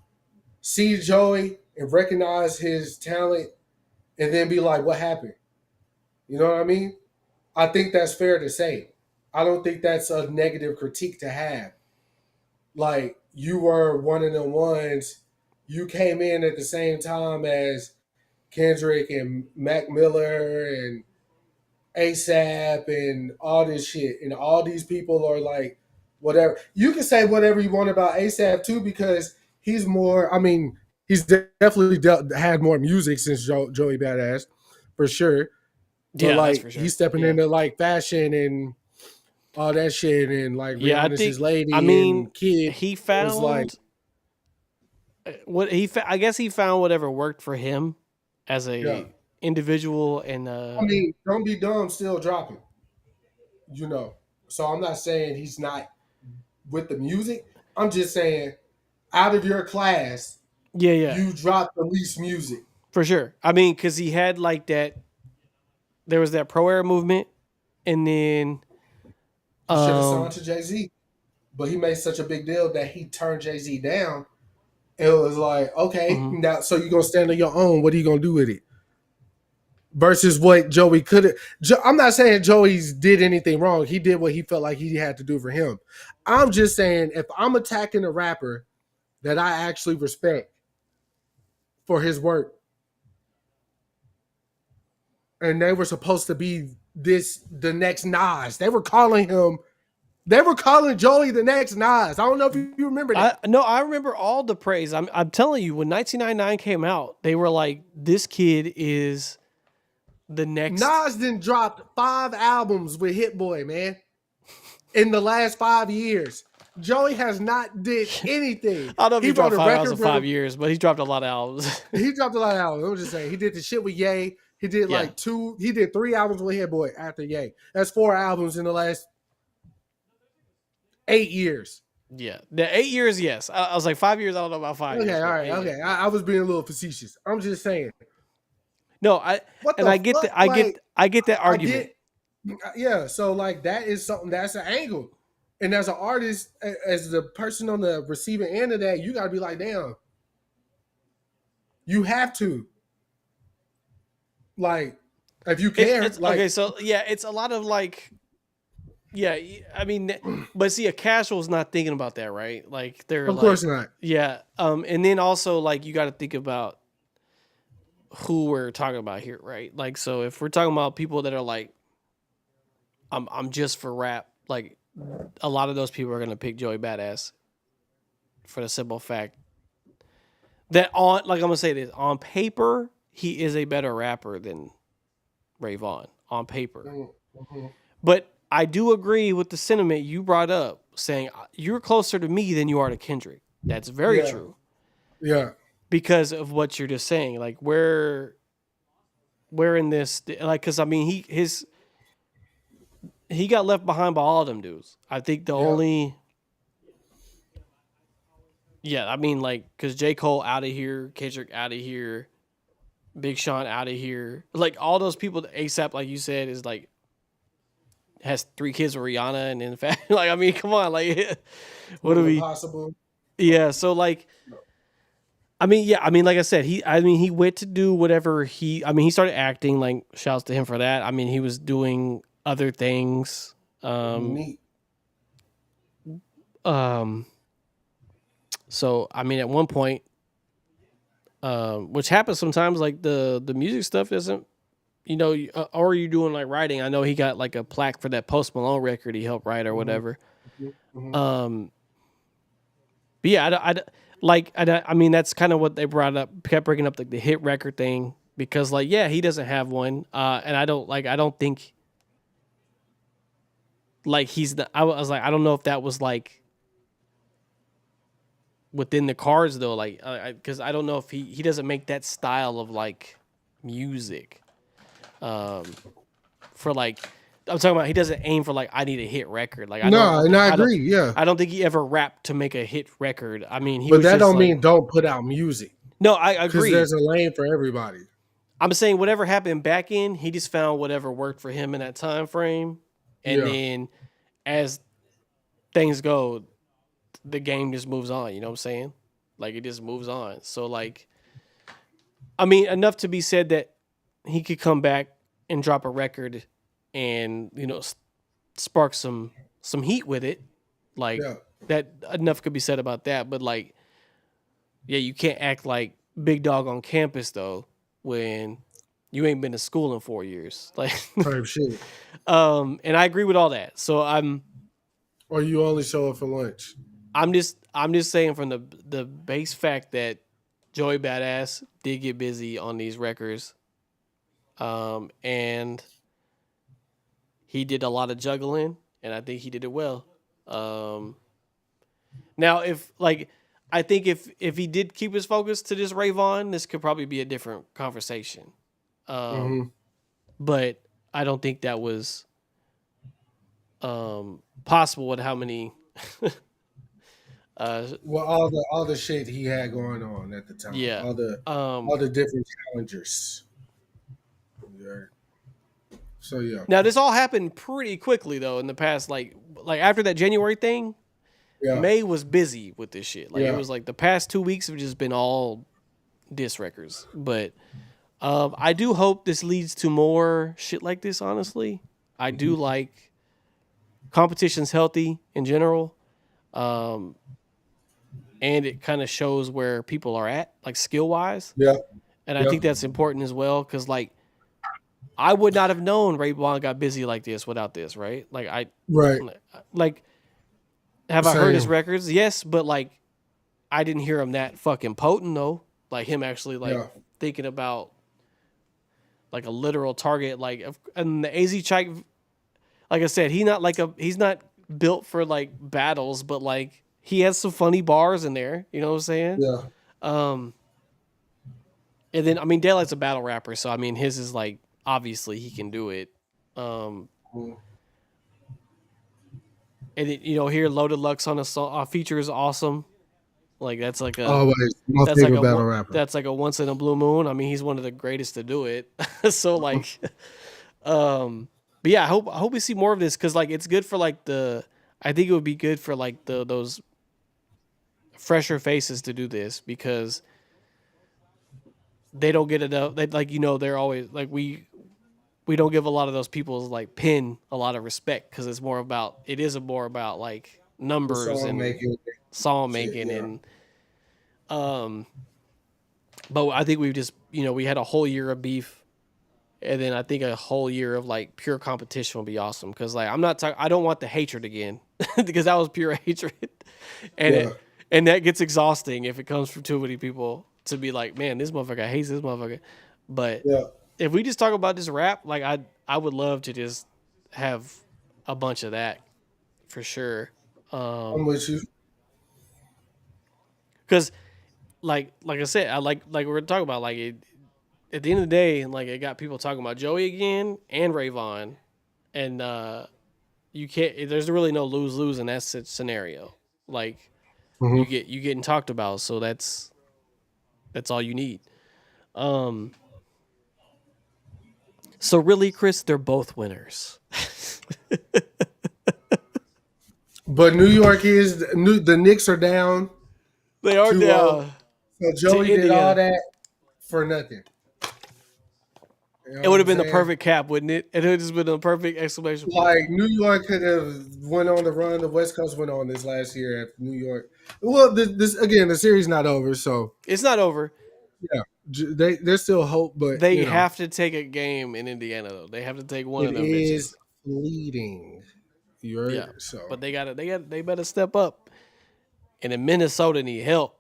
see Joey and recognize his talent, and then be like, "What happened?" You know what I mean? I think that's fair to say. I don't think that's a negative critique to have. Like you were one of the ones. You came in at the same time as Kendrick and Mac Miller and ASAP and all this shit. And all these people are like, whatever. You can say whatever you want about ASAP too, because he's more, I mean, he's definitely had more music since Joey Badass, for sure. But Yeah, that's like, for he's sure. stepping Yeah. into like fashion and all that shit. And like, Yeah, I Rihanna's think, his I lady mean, and kid. he It's like, found I guess he found whatever worked for him as yeah. a individual and I mean, Don't Be Dumb still dropping, you know. So I'm not saying he's not with the music. I'm just saying, out of your class, yeah, yeah, you dropped the least music. for sure. I mean, cuz he had like that there was that pro era movement and then He should have signed um to Jay Z, but he made such a big deal that he turned Jay Z down. It was like, okay, mhm. now so you're gonna stand on your own. What are you gonna do with it? Versus what Joey could have. I'm not saying Joey's did anything wrong. He did what he felt like he had to do for him. I'm just saying if I'm attacking a rapper that I actually respect for his work, and they were supposed to be the next Nas. They were calling him. They were calling Joey the next Nas. I don't know if you remember that. I remember all the praise. I'm telling you when 1999 came out, they were like this kid is the next. Nas then dropped 5 albums with Hit Boy, man, in the last 5 years. Joey has not did anything. I don't know if He he wrote dropped a 5 albums in record for 5 years, but he dropped a lot of albums. he dropped a lot of albums. I'm just saying he did the shit with Ye. He did Yeah. like two. He did 3 albums with Hit Boy after Ye. That's 4 albums in the last 8 years. Yeah, the 8 years, yes. I was like 5 years. I don't know about 5 Okay, years, all but right, 8 years. okay. I was being a little facetious. I'm just saying. No, What and the I get fuck? the, I get that I argument. get, yeah. So like that is something that's an angle, and as an artist, as the person on the receiving end of that, you gotta be like, damn, you have to like, if you care, It's okay. like, So yeah, it's a lot of like, yeah. I mean, but see, a casual's not thinking about that, right? Like they're of like, course not. yeah. And then also like you got to think about who we're talking about here, right? Like, so if we're talking about people that are like, I'm just for rap, like a lot of those people are gonna pick Joey Badass for the simple fact that on, like I'm gonna say this, on paper he is a better rapper than Ray Vaughan on paper. Mm-hmm. But I do agree with the sentiment you brought up, saying you're closer to me than you are to Kendrick. That's very Yeah, true yeah, because of what you're just saying. Like we're in this, like, because I mean he got left behind by all of them dudes. I think the yeah. only, yeah, I mean, like, because J. Cole out of here, Kendrick out of here, Big Sean out of here. Like, all those people, ASAP, like you said, is like, has 3 kids with Rihanna. And in fact, like, I mean, come on. Like, what do Mission we, Impossible. yeah. So, like, I mean, yeah, I mean, like I said, he went to do whatever he started acting, like, shouts to him for that. I mean, he was doing other things. Neat. Um, so, I mean, at one point, which happens sometimes, like the music stuff isn't, or you doing like writing. I know he got like a plaque for that Post Malone record he helped write or Mm-hmm. whatever. Mm-hmm. Um, But yeah, I mean, that's kind of what they brought up, kept bringing up like the hit record thing because like, yeah, he doesn't have one, and I don't think like he's the. I was like, I don't know if that was like within the cards though, like, because I don't know if he doesn't make that style of like music, um, for like. I'm talking about he doesn't aim for like I need a hit record. Like No, and I agree. Yeah, I don't think he ever rapped to make a hit record. I mean, he but was that just don't like mean don't put out music no, I because agree. there's a lane for everybody. I'm saying whatever happened back in, he just found whatever worked for him in that time frame, and Yeah. then as things go, the game just moves on. You know what I'm saying? Like it just moves on. So like, I mean, enough to be said that he could come back and drop a record, and spark some heat with it. Like Yeah. that, enough could be said about that. But like, yeah, you can't act like big dog on campus though when you ain't been to school in 4 years. Like, Type shit. and I agree with all that. So Or you only show up for lunch. I'm just saying from the base fact that Joey Badass did get busy on these records, and he did a lot of juggling, and I think he did it well. Um, Now, if like, I think if he did keep his focus to this Ray Vaughan, this could probably be a different conversation. Hmm. But I don't think that was possible with how many. Well, all the shit he had going on at the time, Yeah. all the different challengers. Yeah. So yeah, Now this all happened pretty quickly though. In the past, like after that January thing, yeah, May was busy with this shit. Like it yeah. was like the past 2 weeks have just been all diss records. But I do hope this leads to more shit like this. Honestly, I do like competition's healthy in general, um, and it kind of shows where people are at, like skill wise, Yeah, and I yeah, think that's important as well because like I would not have known Ray Bond got busy like this without this, right? right. Like have I heard his Same. records? Yes, but like I didn't hear him that fucking potent though. Like him actually like Yeah, thinking about like a literal target, like and the AZ Chike, like I said, he's not built for like battles, but like he has some funny bars in there. You know what I'm saying? yeah. Um, and then I mean, Daylight's a battle rapper, so I mean, his is like obviously he can do it. Um, Mm. and here Loaded Lux on a song, feature is awesome. Like Always my favorite battle rapper. that's like a once in a blue moon. I mean, he's one of the greatest to do it. So like, but yeah, I hope we see more of this because like it's good for like I think it would be good for like those fresher faces to do this because they don't get enough. They like they're always like we don't give a lot of those people like pin a lot of respect because it is more about like The numbers song and making song shit. making Yeah, and but I think we've just we had a whole year of beef. And then I think a whole year of like pure competition would be awesome because like I'm not talking. I don't want the hatred again because that was pure hatred, and yeah, that gets exhausting if it comes from too many people to be like, man, this motherfucker hates this motherfucker. But yeah. if we just talk about this rap, like I would love to just have a bunch of that for sure. I'm with you. Because like I said, I like we're talking about like at the end of the day, like it got people talking about Joey again and Ray Vaughan, and you can't. There's really no lose in that scenario. Like Hmm. you getting talked about, so that's all you need. Um, so really, Chris, they're both winners. But New York is the Knicks are down They are 2-0. down So to Joey did all Indiana. that for nothing. You know It what would I'm have been the saying? perfect cap, wouldn't it? It would have just been the perfect exclamation point. Like New York could have went on the run the West Coast went on this last year at New York. Well, this again, the series not over, so It's not over. yeah, there's still hope, but They have to take a game in Indiana though. They have to take one it of them is bitches. fleeting. You Yeah, heard so but they better step up. and in Minnesota need help.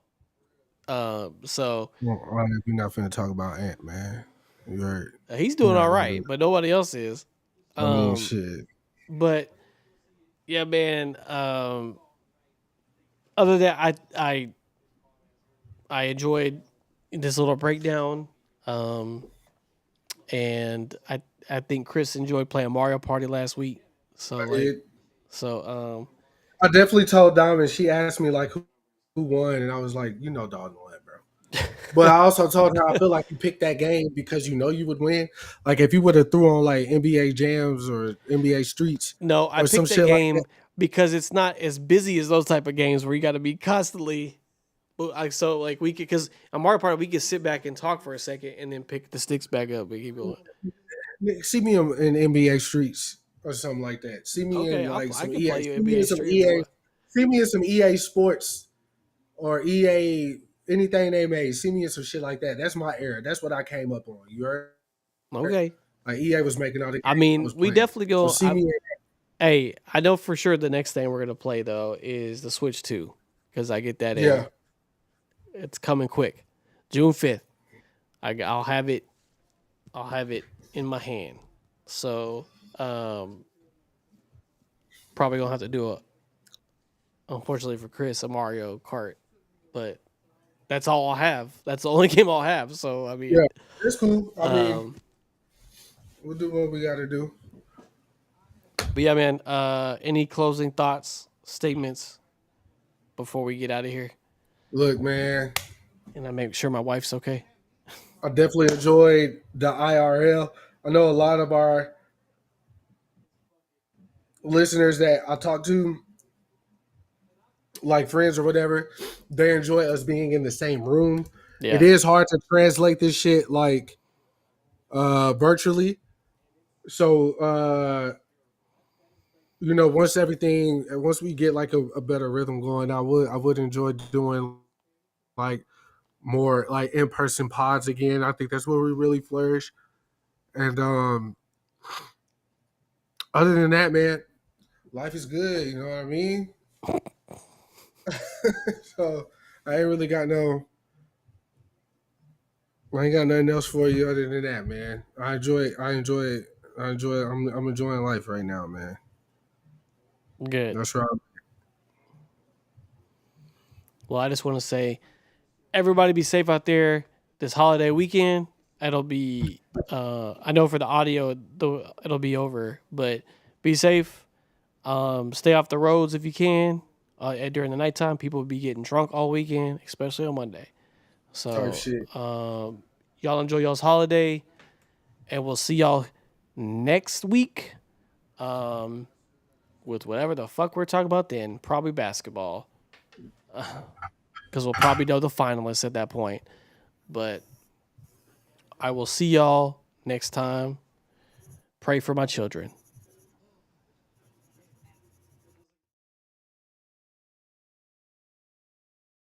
So Well, all right, we're not finna talk about Ant, man. You heard? he's We're doing not all gonna do right, but nobody else is. it. I mean, Um, shit. but yeah, man. Other than that, I enjoyed this little breakdown. Um, and I think Chris enjoyed playing Mario Party last week. So like, It, so I definitely told Diamond. She asked me like who won, and I was like, you know, Dog won, bro. But I also told her I feel like you picked that game because you know you would win. Like if you would have threw on like NBA Jams or NBA Streets no, I or some picked that shit like that. game because it's not as busy as those type of games where you got to be constantly. Like so, like we could because on Mario Party we could sit back and talk for a second and then pick the sticks back up and keep going. See me in NBA Streets or something like that. See me Okay, in like I some can EA. play you See me in NBA some Street if you EA. want. See me in some EA Sports or EA anything they made. See me in some shit like that. That's my era. That's what I came up on. You heard? Okay, Like EA was making all the I games I mean was we playing. definitely So go. see me. Hey, I know for sure the next thing we're gonna play though is the Switch 2 because I get that Yeah. in. It's coming quick, June 5th. I'll have it. I'll have it in my hand. So probably gonna have to do a unfortunately for Chris a Mario Kart, but that's all I'll have. That's the only game I'll have. So I mean, Yeah. It's cool. I mean, um, we'll do what we got to do. but yeah, man. Any closing thoughts, statements before we get out of here? Look, man, And I make sure my wife's okay. I definitely enjoyed the IRL. I know a lot of our listeners that I talk to, like friends or whatever, they enjoy us being in the same room. It Yeah, is hard to translate this shit like virtually. So once we get like a better rhythm going, I would enjoy doing like more like in person pods again. I think that's where we really flourish. And other than that, man, life is good. You know what I mean? So I ain't really got no. I ain't got nothing else for you other than that, man. I enjoy it. I enjoy it. I enjoy it. I'm enjoying life right now, man. good. That's right. Well, I just want to say, everybody be safe out there this holiday weekend. It'll be, I know for the audio, it'll be over, but be safe. Stay off the roads if you can. During the nighttime, people will be getting drunk all weekend, especially on Monday. Type So, shit. y'all enjoy y'all's holiday, and we'll see y'all next week with whatever the fuck we're talking about then. Probably basketball. Because we'll probably know the finalists at that point. But I will see y'all next time. Pray for my children.